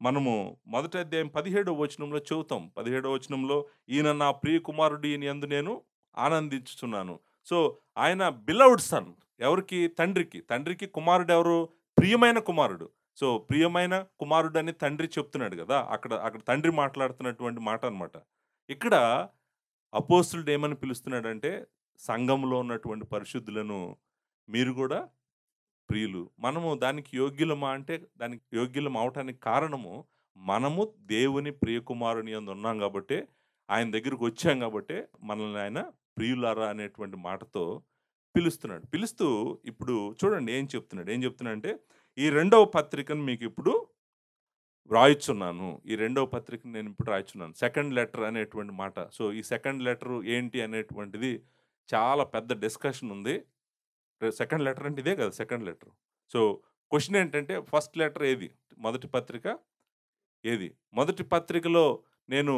మనము మొదటి అధ్యాయం 17వ వచనంలో చెబుతాం. 17వ వచనంలో ఈయన నా ప్రియకుమారుడు ఈయన యందు నేను ఆనందించుచున్నాను. సో, ఆయన బిలవ్డ్ సన్. ఎవరికి? తండ్రికి. తండ్రికి కుమారుడెవరు? ప్రియమైన కుమారుడు. సో, ప్రియమైన కుమారుడని తండ్రి చెప్తున్నాడు గదా! అక్కడ అక్కడ తండ్రి మాట్లాడుతున్నటువంటి మాట అన్నమాట. ఇక్కడ అపోస్తలుడు ఏమని పిలుస్తున్నాడంటే, సంఘంలో ఉన్నటువంటి పరిశుద్ధులను మీరు గూడా ప్రియులు. మనము దానికి యోగ్యులమా అంటే, దానికి యోగ్యులం అవ్వటానికి కారణము, మనము దేవుని ప్రియకుమారుని యందు ఉన్నాం గాబట్టే, ఆయన దగ్గరికొచ్చాం గాబట్టే, మనల్ని ఆయన ప్రియులారా అనేటువంటి మాటతో పిలుస్తున్నాడు. పిలుస్తూ ఇప్పుడు చూడండి ఏం చెప్తున్నాడు. ఏం చెప్తున్నాడంటే, ఈ రెండవ పత్రికను మీకిప్పుడు వ్రాయుచున్నాను. ఈ రెండవ పత్రికను నేనిప్పుడు రాయుచున్నాను. సెకండ్ లెటర్ అనేటువంటి మాట. సో, ఈ సెకండ్ లెటర్ ఏంటి అనేటువంటిది చాలా పెద్ద డిస్కషన్ ఉంది. సెకండ్ లెటర్ అంటే ఇదే కదా సెకండ్ లెటర్. సో, క్వెషన్ ఏంటంటే ఫస్ట్ లెటర్ ఏది? మొదటి పత్రిక ఏది? మొదటి పత్రికలో నేను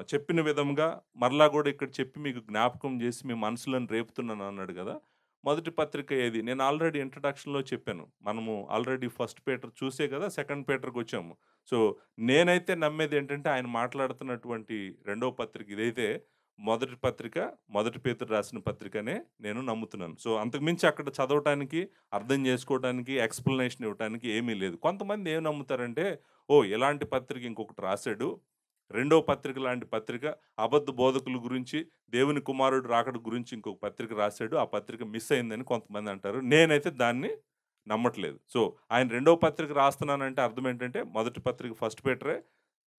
చెప్పిన విధంగా మరలా గూడా ఇక్కడ చెప్పి మీకు జ్ఞాపకం జేసి మీ మనసులను రేపుతున్నాను అన్నాడు గదా! మొదటి పత్రిక ఏది? నేను ఆల్రెడీ ఇంట్రడక్షన్‌లో చెప్పాను. మనము ఆల్రెడీ ఫస్ట్ పీటర్ చూసే కదా సెకండ్ పీటర్‌కొచ్చాము. సో, నేనైతే నమ్మేదేంటంటే ఆయన మాట్లాడుతున్నటువంటి రెండవ పత్రిక ఇదైతే మొదటి పత్రిక, మొదటి పేతురు రాసిన పత్రికనే నేను నమ్ముతున్నాను. సో, అంతకు మించి అక్కడ చదవటానికి, అర్థం చేసుకోవటానికి, ఎక్స్‌ప్లనేషన్ ఇవ్వటానికి ఏమీ లేదు. కొంతమంది ఏం నమ్ముతారంటే, ఓహ్! ఇలాంటి పత్రిక ఇంకొకటి రాసాడు. రెండో పత్రిక లాంటి పత్రిక అబద్ధ బోధకుల గురించి, దేవుని కుమారుడు రాకడ గురించి ఇంకొక పత్రిక రాసాడు. ఆ పత్రిక మిస్ అయిందని కొంతమంది అంటారు. నేనైతే దాన్ని నమ్మట్లేదు. సో, ఆయన రెండో పత్రిక రాస్తున్నానంటే అర్థం ఏంటంటే, మొదటి పత్రిక ఫస్ట్ పీటరే,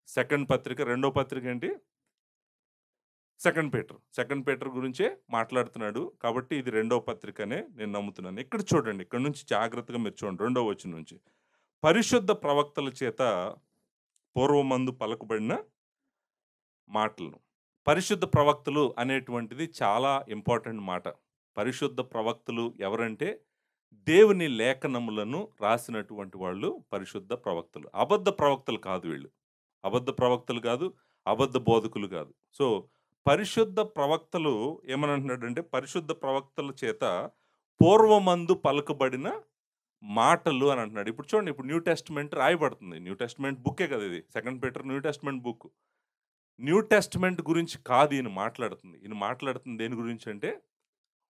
సెకండ్ పత్రిక రెండో పత్రిక ఏంటి? Second Peter. సెకండ్ పీటర్ గురించే మాట్లాడుతున్నాడు. కాబట్టి ఇది రెండో పత్రికనే నేను నమ్ముతున్నాను. ఇక్కడ చూడండి. ఇక్కడ నుంచి జాగ్రత్తగా మీరు చూడండి. రెండో వచనం నుంచి. పరిశుద్ధ ప్రవక్తల చేత పూర్వమందు పలకబడిన మాటలను. పరిశుద్ధ ప్రవక్తలు అనేటువంటిది చాలా ఇంపార్టెంట్ మాట. పరిశుద్ధ ప్రవక్తలు ఎవరంటే దేవుని లేఖనములను రాసినటువంటి వాళ్ళు పరిశుద్ధ ప్రవక్తలు. అబద్ధ ప్రవక్తలు కాదు వీళ్ళు. అబద్ధ ప్రవక్తలు కాదు, అబద్ధ బోధకులు కాదు. సో, పరిశుద్ధ ప్రవక్తలు ఏమనంటున్నాడంటే పరిశుద్ధ ప్రవక్తల చేత పూర్వమందు పలుకబడిన మాటలు అని అంటున్నాడు. ఇప్పుడు చూడండి, ఇప్పుడు న్యూ టెస్టమెంట్ రాయబడుతుంది. న్యూ టెస్టమెంట్ బుక్కే కదా ఇది. Second Peter new testament book. New testament గురించి కాదు ఈయన మాట్లాడుతుంది. ఈయన మాట్లాడుతుంది దేని గురించి అంటే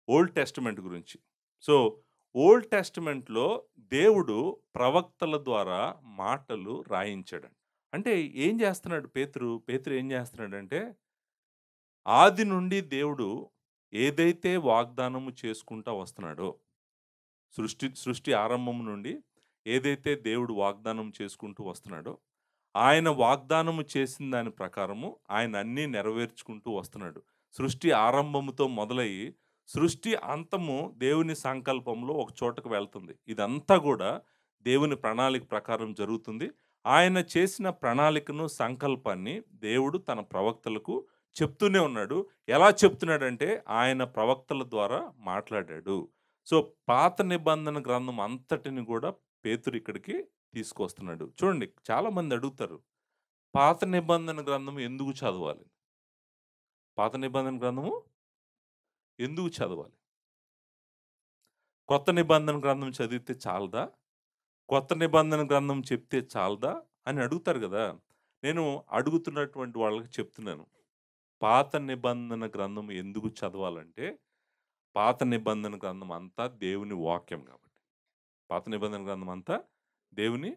ఓల్డ్ టెస్టమెంట్ గురించి. సో, ఓల్డ్ టెస్టమెంట్‌లో దేవుడు ప్రవక్తల ద్వారా మాటలు రాయించాడండి. అంటే ఏం చేస్తున్నాడు పేతురు? పేతురు ఏం చేస్తున్నాడంటే ఆది నుండి దేవుడు ఏదైతే వాగ్దానము చేసుకుంటా వస్తున్నాడో, సృష్టి ఆరంభం నుండి ఏదైతే దేవుడు వాగ్దానం చేసుకుంటూ వస్తున్నాడో, ఆయన వాగ్దానము చేసిన దాని ప్రకారము ఆయన అన్నీ నెరవేర్చుకుంటూ వస్తున్నాడు. సృష్టి ఆరంభముతో మొదలయ్యి సృష్టి అంతము దేవుని సంకల్పంలో ఒక చోటకు వెళ్తుంది. ఇదంతా కూడా దేవుని ప్రణాళిక ప్రకారం జరుగుతుంది. ఆయన చేసిన ప్రణాళికను, సంకల్పాన్ని దేవుడు తన ప్రవక్తలకు చెప్తూనే ఉన్నాడు. ఎలా చెప్తున్నాడంటే ఆయన ప్రవక్తల ద్వారా మాట్లాడాడు. సో, పాత నిబంధన గ్రంథం అంతటిని కూడా పేతురు ఇక్కడికి తీసుకొస్తున్నాడు. చూడండి, చాలామంది అడుగుతారు, పాత నిబంధన గ్రంథం ఎందుకు చదవాలి? పాత నిబంధన గ్రంథము ఎందుకు చదవాలి? కొత్త నిబంధన గ్రంథం చదివితే చాలదా? కొత్త నిబంధన గ్రంథం చెప్తే చాలదా? అని అడుగుతారు గదా! నేను అడుగుతున్నటువంటి వాళ్ళకి చెప్తున్నాను. పాత నిబంధన గ్రంథం ఎందుకు చదవాలంటే, పాత నిబంధన గ్రంథం అంతా దేవుని వాక్యం కాబట్టి. పాత నిబంధన గ్రంథం అంతా దేవుని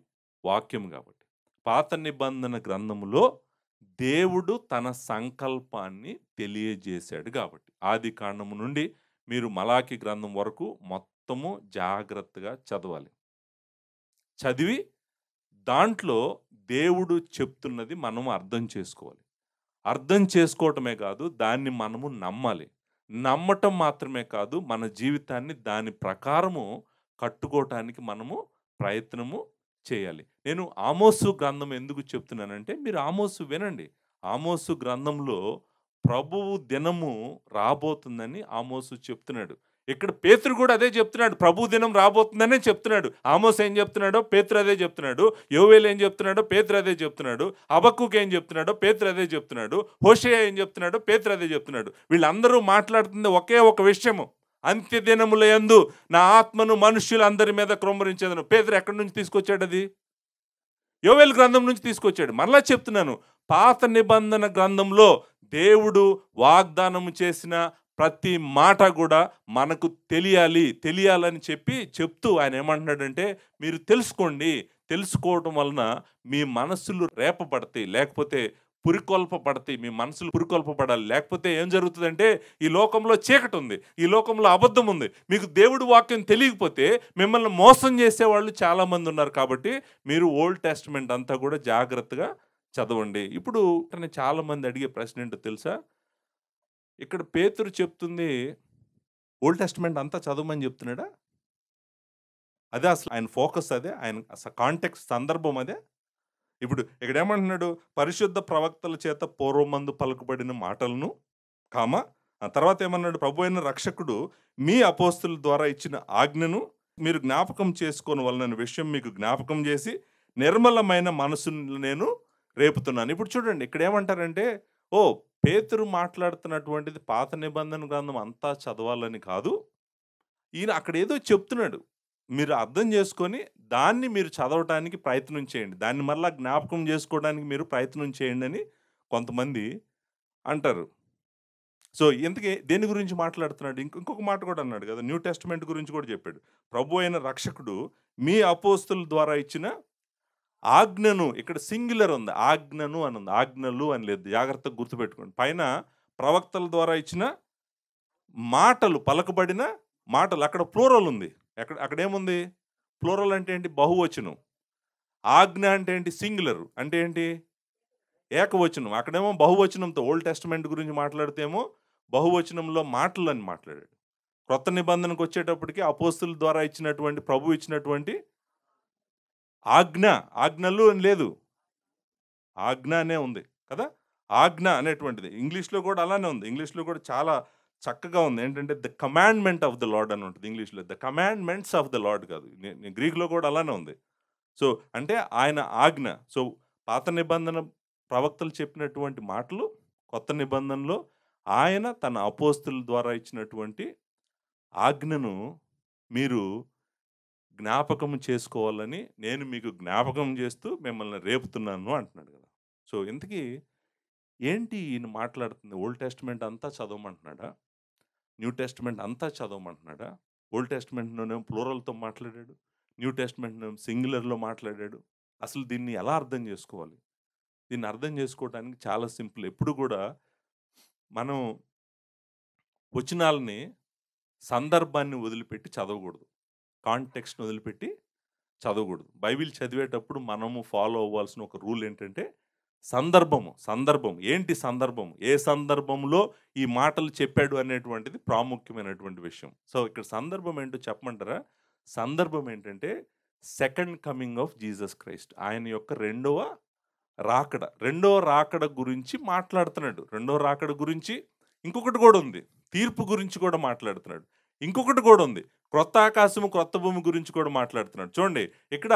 వాక్యం కాబట్టి. పాత నిబంధన గ్రంథములో దేవుడు తన సంకల్పాన్ని తెలియజేశాడు కాబట్టి. ఆదికాండము నుండి మీరు మలాకి గ్రంథం వరకు మొత్తము జాగ్రత్తగా చదవాలి. చదివి దాంట్లో దేవుడు చెప్తున్నది మనం అర్థం చేసుకోవాలి. అర్థం చేసుకోవటమే కాదు, దాన్ని మనము నమ్మాలి. నమ్మటం మాత్రమే కాదు, మన జీవితాన్ని దాని ప్రకారము కట్టుకోవటానికి మనము ప్రయత్నము చేయాలి. నేను ఆమోసు గ్రంథం ఎందుకు చెప్తున్నానంటే, మీరు ఆమోసు వినండి. ఆమోసు గ్రంథంలో ప్రభువు దినము రాబోతుందని ఆమోసు చెప్తున్నాడు. ఇక్కడ పేతురు కూడా అదే చెప్తున్నాడు. ప్రభు దినం రాబోతుందనే చెప్తున్నాడు. ఆమోస్ ఏం చెప్తున్నాడో పేతురు అదే చెప్తున్నాడు. యోవేలు ఏం చెప్తున్నాడో పేతురు అదే చెప్తున్నాడు. హబక్కూకు ఏం చెప్తున్నాడో పేతురు అదే చెప్తున్నాడు. హోషేయ ఏం చెప్తున్నాడో పేతురు అదే చెప్తున్నాడు. వీళ్ళందరూ మాట్లాడుతుంది ఒకే ఒక విషయము. అంత్య దినముల యందు నా ఆత్మను మనుష్యులందరి మీద క్రొమ్మరించేదను. పేతురు ఎక్కడి నుంచి తీసుకొచ్చాడు అది? యోవేలు గ్రంథం నుంచి తీసుకొచ్చాడు. మరలా చెప్తున్నాను, పాత నిబంధన గ్రంథంలో దేవుడు వాగ్దానం చేసిన ప్రతి మాట కూడా మనకు తెలియాలని చెప్తూ ఆయన ఏమంటున్నాడంటే, మీరు తెలుసుకోండి. తెలుసుకోవడం వలన మీ మనస్సులు రేపబడతాయి. లేకపోతే పురికొల్పబడతాయి. మీ మనసులు పురికొల్పబడాలి. లేకపోతే ఏం జరుగుతుందంటే, ఈ లోకంలో చీకటి ఉంది. ఈ లోకంలో అబద్ధం ఉంది. మీకు దేవుడి వాక్యం తెలియకపోతే మిమ్మల్ని మోసం చేసేవాళ్ళు చాలామంది ఉన్నారు. కాబట్టి మీరు ఓల్డ్ టెస్టమెంట్ అంతా కూడా జాగ్రత్తగా చదవండి. ఇప్పుడు చాలామంది అడిగే ప్రశ్న ఏంటో తెలుసా? ఇక్కడ పేతురు చెప్తుంది ఓల్డ్ టెస్టమెంట్ అంతా చదవమని చెప్తున్నాడా? అదే అసలు ఆయన ఫోకస్ అదే. ఆయన కాంటెక్స్ట్ సందర్భం అదే. ఇప్పుడు ఇక్కడ ఏమంటున్నాడు? పరిశుద్ధ ప్రవక్తల చేత పూర్వమందు పలుకబడిన మాటలను, ఆ తర్వాత ఏమన్నాడు? ప్రభువైన రక్షకుడు మీ అపోస్తుల ద్వారా ఇచ్చిన ఆజ్ఞను మీరు జ్ఞాపకం చేసుకోవలన విషయం మీకు జ్ఞాపకం చేసి నిర్మలమైన మనసును నేను రేపుతున్నాను. ఇప్పుడు చూడండి, ఇక్కడ ఏమంటారంటే, పేతురు మాట్లాడుతున్నటువంటిది పాత నిబంధన గ్రంథం అంతా చదవాలని కాదు, ఈయన అక్కడ ఏదో చెప్తున్నాడు. మీరు అర్థం చేసుకొని దాన్ని మీరు చదవటానికి ప్రయత్నం చేయండి. దాన్ని మరలా జ్ఞాపకం చేసుకోవడానికి మీరు ప్రయత్నం చేయండని కొంతమంది అంటారు. సో, ఇంతకీ దేని గురించి మాట్లాడుతున్నాడు? ఇంకొక మాట కూడా అన్నాడు కదా! న్యూ టెస్టమెంట్ గురించి కూడా చెప్పాడు. ప్రభు అయిన రక్షకుడు మీ అపోస్తుల ద్వారా ఇచ్చిన ఆజ్ఞను, ఇక్కడ సింగులర్ ఉంది. ఆజ్ఞను అని ఉంది. ఆజ్ఞలు అని లేదు. జాగ్రత్తగా గుర్తుపెట్టుకోండి. పైన ప్రవక్తల ద్వారా ఇచ్చిన మాటలు, పలకబడిన మాటలు. అక్కడ ప్లూరల్ ఉంది. అక్కడేముంది? ప్లూరల్ అంటే ఏంటి? బహువచనం. ఆజ్ఞ అంటే ఏంటి? సింగులర్. అంటే ఏంటి? ఏకవచనం. అక్కడేమో బహువచనంతో ఓల్డ్ టెస్టమెంట్ గురించి మాట్లాడితేమో బహువచనంలో మాటలని మాట్లాడాడు. క్రొత్త నిబంధనకు వచ్చేటప్పటికి అపోస్తుల ద్వారా ఇచ్చినటువంటి, ప్రభు ఇచ్చినటువంటి ఆజ్ఞ. ఆజ్ఞలు అని లేదు. ఆజ్ఞ అనే ఉంది కదా! ఆజ్ఞ అనేటువంటిది. ఇంగ్లీష్‌లో కూడా అలానే ఉంది. ఇంగ్లీష్‌లో కూడా చాలా చక్కగా ఉంది. ఏంటంటే the commandment of the lord అని ఉంటది ఇంగ్లీష్‌లో. The commandments of the lord కాదు. గ్రీక్‌లో కూడా అలానే ఉంది. సో, అంటే ఆయన ఆజ్ఞ. సో, పాత నిబంధన ప్రవక్తలు చెప్పినటువంటి మాటలు, కొత్త నిబంధనలో ఆయన తన అపోస్తుల ద్వారా ఇచ్చినటువంటి ఆజ్ఞను మీరు జ్ఞాపకం చేసుకోవాలని నేను మీకు జ్ఞాపకం చేస్తూ మిమ్మల్ని రేపుతున్నాను అంటున్నాడు కదా! సో, ఇంతకీ ఏంటి ఈయన మాట్లాడుతుంది? ఓల్డ్ టెస్టమెంట్ అంతా చదవమంటున్నాడా? న్యూ టెస్టమెంట్ అంతా చదవమంటున్నాడా? ఓల్డ్ టెస్టమెంట్‌లోనేమో ప్లూరల్‌తో మాట్లాడాడు. న్యూ టెస్టమెంట్‌లోనేమో సింగులర్‌లో మాట్లాడాడు. అసలు దీన్ని ఎలా అర్థం చేసుకోవాలి? దీన్ని అర్థం చేసుకోవడానికి చాలా సింపుల్. ఎప్పుడు కూడా మనం వచనాలని సందర్భాన్ని వదిలిపెట్టి చదవకూడదు. కాంటెక్స్ట్‌ని వదిలిపెట్టి చదవకూడదు. బైబిల్ చదివేటప్పుడు మనము ఫాలో అవ్వాల్సిన ఒక రూల్ ఏంటంటే సందర్భం. ఏంటి సందర్భం? ఏ సందర్భంలో ఈ మాటలు చెప్పాడు అనేటువంటిది ప్రాముఖ్యమైనటువంటి విషయం. సో, ఇక్కడ సందర్భం ఏంటో చెప్పమంటారా? సందర్భం ఏంటంటే second coming of Jesus Christ. ఆయన యొక్క రెండవ రాకడ. రెండవ రాకడ గురించి మాట్లాడుతున్నాడు. రెండవ రాకడ గురించి ఇంకొకటి కూడా ఉంది. తీర్పు గురించి కూడా మాట్లాడుతున్నాడు. ఇంకొకటి కూడా ఉంది. క్రొత్త ఆకాశము, క్రొత్త భూమి గురించి కూడా మాట్లాడుతున్నాడు. చూడండి, ఇక్కడ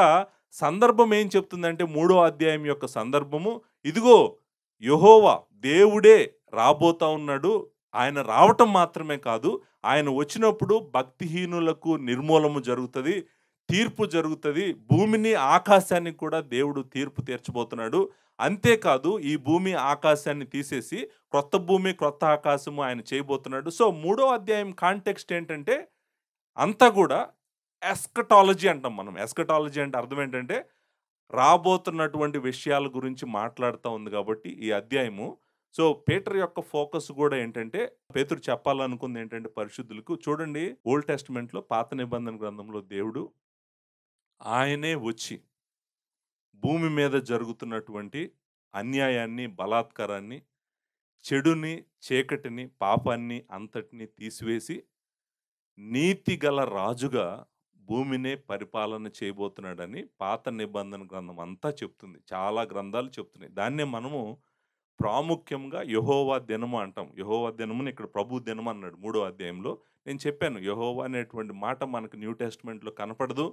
సందర్భం ఏం చెప్తుందంటే, మూడో అధ్యాయం యొక్క సందర్భము, ఇదిగో యెహోవా దేవుడే రాబోతా ఉన్నాడు. ఆయన రావటం మాత్రమే కాదు, ఆయన వచ్చినప్పుడు భక్తిహీనులకు నిర్మూలము జరుగుతది. తీర్పు జరుగుతది. భూమిని, ఆకాశాన్ని కూడా దేవుడు తీర్పు తీర్చబోతున్నాడు. అంతేకాదు, ఈ భూమి, ఆకాశాన్ని తీసేసి క్రొత్త భూమి, క్రొత్త ఆకాశము ఆయన చేయబోతున్నాడు. సో, మూడో అధ్యాయం కాంటెక్స్ట్ ఏంటంటే, అంతా కూడా ఎస్కటాలజీ అంటాం మనం. ఎస్కటాలజీ అంటే అర్థం ఏంటంటే, రాబోతున్నటువంటి విషయాల గురించి మాట్లాడుతా ఉంది కాబట్టి ఈ అధ్యాయము. సో, పీటర్ యొక్క ఫోకస్ కూడా ఏంటంటే, పేతురు చెప్పాలనుకుంది ఏంటంటే పరిశుద్ధులకు, చూడండి, ఓల్డ్ టెస్టమెంట్‌లో, పాత నిబంధన గ్రంథంలో దేవుడు ఆయనే వచ్చి భూమి మీద జరుగుతున్నటువంటి అన్యాయాన్ని, బలాత్కారాన్ని, చెడుని, చీకటిని, పాపాన్ని అంతటిని తీసివేసి నీతిగల రాజుగా భూమినే పరిపాలన చేయబోతున్నాడని పాత నిబంధన గ్రంథం అంతా చెప్తుంది. చాలా గ్రంథాలు చెప్తున్నాయి. దాన్నే మనము ప్రాముఖ్యంగా యెహోవా దినము అంటాం. యెహోవా దినముని ఇక్కడ ప్రభు దినం అన్నాడు మూడో అధ్యాయంలో. నేను చెప్పాను, యెహోవా అనేటువంటి మాట మనకు న్యూ టెస్ట్‌మెంట్‌లో కనపడదు.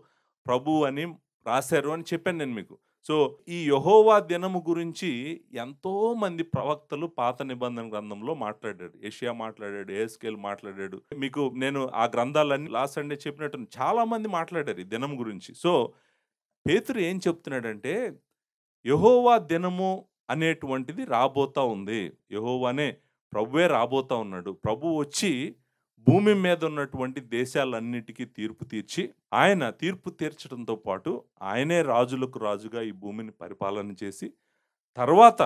ప్రభు అని రాశారు అని చెప్పాను నేను మీకు. సో, ఈ యెహోవా దినము గురించి ఎంతోమంది ప్రవక్తలు పాత నిబంధన గ్రంథంలో మాట్లాడాడు. యెషయా మాట్లాడాడు, యెహెజ్కేలు మాట్లాడాడు. మీకు నేను ఆ గ్రంథాలన్నీ లాస్ట్ సండే చెప్పినట్టు చాలా మంది మాట్లాడారు ఈ దినం గురించి. సో, పేతురు ఏం చెప్తున్నాడంటే, యెహోవా దినము అనేటువంటిది రాబోతా ఉంది. యెహోవానే, ప్రభువే రాబోతా ఉన్నాడు. ప్రభువు వచ్చి భూమి మీద ఉన్నటువంటి దేశాలన్నిటికీ తీర్పు తీర్చి, ఆయన తీర్పు తీర్చడంతో పాటు ఆయనే రాజులకు రాజుగా ఈ భూమిని పరిపాలన చేసి, తర్వాత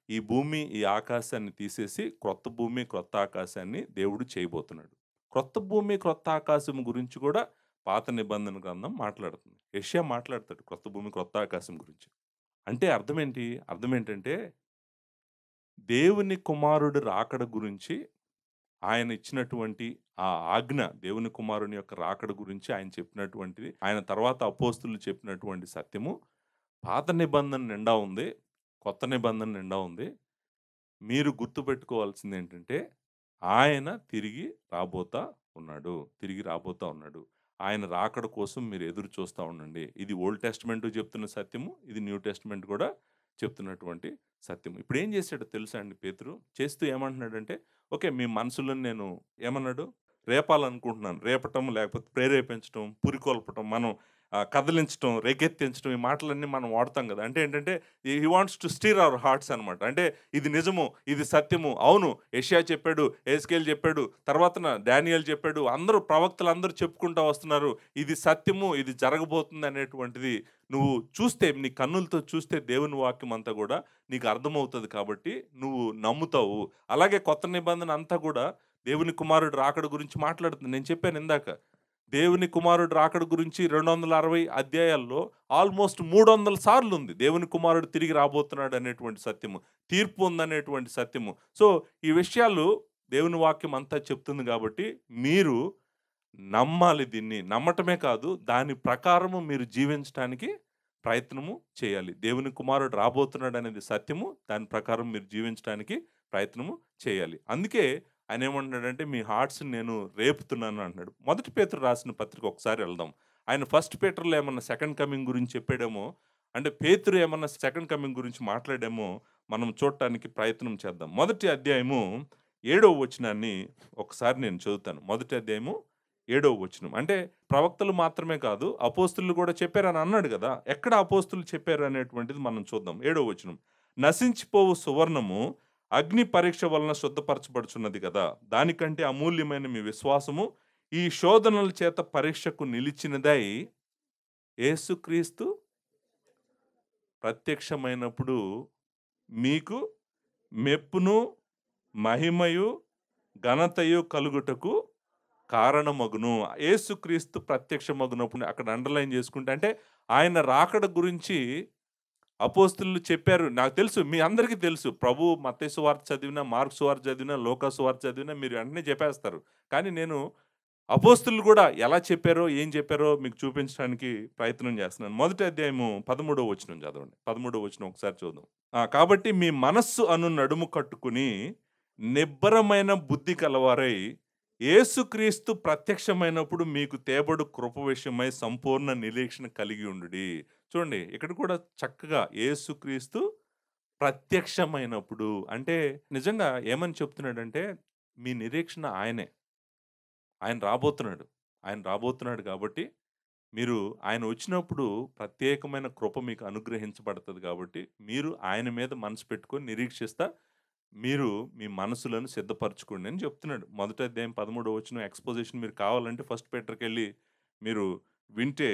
ఈ భూమి, ఈ ఆకాశాన్ని తీసేసి క్రొత్త భూమి, క్రొత్త ఆకాశాన్ని దేవుడు చేయబోతున్నాడు. క్రొత్త భూమి, క్రొత్త ఆకాశం గురించి కూడా పాత నిబంధన గ్రంథం మాట్లాడుతుంది. యెషయా మాట్లాడతాడు క్రొత్త భూమి, క్రొత్త ఆకాశం గురించి. అంటే అర్థమేంటి? అర్థమేంటంటే, దేవుని కుమారుడు రాకడ గురించి ఆయన ఇచ్చినటువంటి ఆ ఆజ్ఞ, దేవుని కుమారుని యొక్క రాకడ గురించి ఆయన చెప్పినటువంటిది, ఆయన తర్వాత అపోస్తులు చెప్పినటువంటి సత్యము పాత నిబంధన నిండా ఉంది. కొత్త నిబంధన నిండా ఉంది. మీరు గుర్తుపెట్టుకోవాల్సిందేంటంటే, ఆయన తిరిగి రాబోతా ఉన్నాడు. తిరిగి రాబోతా ఉన్నాడు. ఆయన రాకడ కోసం మీరు ఎదురు చూస్తా ఉండండి. ఇది ఓల్డ్ టెస్టమెంట్ చెప్తున్న సత్యము. ఇది న్యూ టెస్టమెంట్ కూడా చెప్తున్నటువంటి సత్యము. ఇప్పుడు ఏం చేసాడో తెలుసా అండి పేతురు? చేస్తూ ఏమంటున్నాడంటే, ఓకే, మీ మనసులో నేను ఏమన్నాడు? రేపాలనుకుంటున్నాను. రేపటం, లేకపోతే ప్రేరేపించటం, పురికొల్పటం, మనం కదిలించటం, రేకెత్తించటం, ఈ మాటలన్నీ మనం వాడతాం గదా! అంటే ఏంటంటే, he wants to stir our hearts అనమాట. అంటే ఇది నిజము, ఇది సత్యము. అవును, యెషయా చెప్పాడు, యెహెజ్కేలు చెప్పాడు, తర్వాతన డానియేల్ చెప్పాడు. అందరూ ప్రవక్తలందరూ చెప్పుకుంటా వస్తున్నారు. ఇది సత్యము, ఇది జరగబోతుంది అనేటువంటిది నువ్వు చూస్తే, నీ కన్నులతో చూస్తే దేవుని వాక్యం అంతా గూడా నీకు అర్థమవుతది కాబట్టి నువ్వు నమ్ముతావు. అలాగే కొత్త నిబంధన అంతా గూడా దేవుని కుమారుడు రాకడ గురించి మాట్లాడుతుంది. నేను చెప్పాను ఇందాక. దేవుని కుమారుడు రాకడ గురించి 260 అధ్యాయాల్లో ఆల్మోస్ట్ 300 సార్లు ఉంది. దేవుని కుమారుడు తిరిగి రాబోతున్నాడు అనేటువంటి సత్యము. తీర్పు ఉందనేటువంటి సత్యము. సో, ఈ విషయాలు దేవుని వాక్యం అంతా చెప్తుంది గాబట్టి, మీరు నమ్మాలి దీన్ని. నమ్మటమే కాదు, దాని ప్రకారము మీరు జీవించటానికి ప్రయత్నము చేయాలి. దేవుని కుమారుడు రాబోతున్నాడనేది సత్యము. దాని ప్రకారం మీరు జీవించటానికి ప్రయత్నము చేయాలి. అందుకే ఆయనేమంటున్నాడంటే, మీ హార్ట్స్‌ని నేను రేపుతున్నాను అంటున్నాడు. మొదటి పేతురు రాసిన పత్రిక ఒకసారి వెళ్దాం. ఆయన ఫస్ట్ పీటర్‌లో ఏమన్నా సెకండ్ కమింగ్ గురించి చెప్పాడేమో, అంటే పేతురు ఏమన్నా సెకండ్ కమింగ్ గురించి మాట్లాడామో మనం చూడటానికి ప్రయత్నం చేద్దాం. మొదటి అధ్యాయము 7వ వచనాన్ని ఒకసారి నేను చదువుతాను. మొదటి అధ్యాయము 7వ వచనం. అంటే ప్రవక్తలు మాత్రమే కాదు, అపోస్తలులు కూడా చెప్పారని అన్నాడు గదా! ఎక్కడ అపోస్తలులు చెప్పారు అనేటువంటిది మనం చూద్దాం. 7వ వచనం. నశించిపోవు సువర్ణము అగ్ని పరీక్ష వలన శుద్ధపరచబడుచున్నది గదా! దానికంటే అమూల్యమైన మీ విశ్వాసము ఈ శోధనల చేత పరీక్షకు నిలిచినదై యేసుక్రీస్తు ప్రత్యక్షమైనప్పుడు మీకు మెప్పును, మహిమయు, ఘనతయు కలుగుటకు కారణమగును. యేసుక్రీస్తు ప్రత్యక్షమగునప్పుడు అక్కడ అండర్‌లైన్ చేసుకుంటే, అంటే ఆయన రాకడ గురించి అపోస్తలులు చెప్పారు. నాకు తెలుసు, మీ అందరికీ తెలుసు. ప్రభు మత్తయి సువార్త చదివినా, మార్కు సువార్త చదివినా, లూకా సువార్త చదివినా మీరు వెంటనే చెప్పేస్తారు. కానీ నేను అపోస్తలులు గూడా ఎలా చెప్పారో, ఏం చెప్పారో మీకు చూపించడానికి ప్రయత్నం చేస్తున్నాను. మొదటి అధ్యాయము 13వ వచనం చదవండి. 13వ వచనం ఒకసారి చూద్దాం. కాబట్టి మీ మనస్సు అను నడుము కట్టుకుని నిబ్బరమైన బుద్ధి కలవారై యేసుక్రీస్తు ప్రత్యక్షమైనప్పుడు మీకు తేబడు కృప విషయమై సంపూర్ణ నిరీక్షణ కలిగి ఉండుడి. చూడండి, ఇక్కడ కూడా చక్కగా యేసుక్రీస్తు ప్రత్యక్షమైనప్పుడు అంటే నిజంగా ఏమని చెప్తున్నాడంటే, మీ నిరీక్షణ ఆయనే. ఆయన రాబోతున్నాడు. ఆయన రాబోతున్నాడు కాబట్టి, మీరు ఆయన వచ్చినప్పుడు ప్రత్యేకమైన కృప మీకు అనుగ్రహించబడతది కాబట్టి, మీరు ఆయన మీద మనసు పెట్టుకొని నిరీక్షిస్తా, మీరు మీ మనసులను సిద్ధపరచుకోండి అని చెప్తున్నాడు. మొదటి అధ్యాయం 13వ వచనం ఎక్స్‌పోజిషన్ మీరు కావాలంటే ఫస్ట్ పీటర్‌కెళ్ళి మీరు వింటే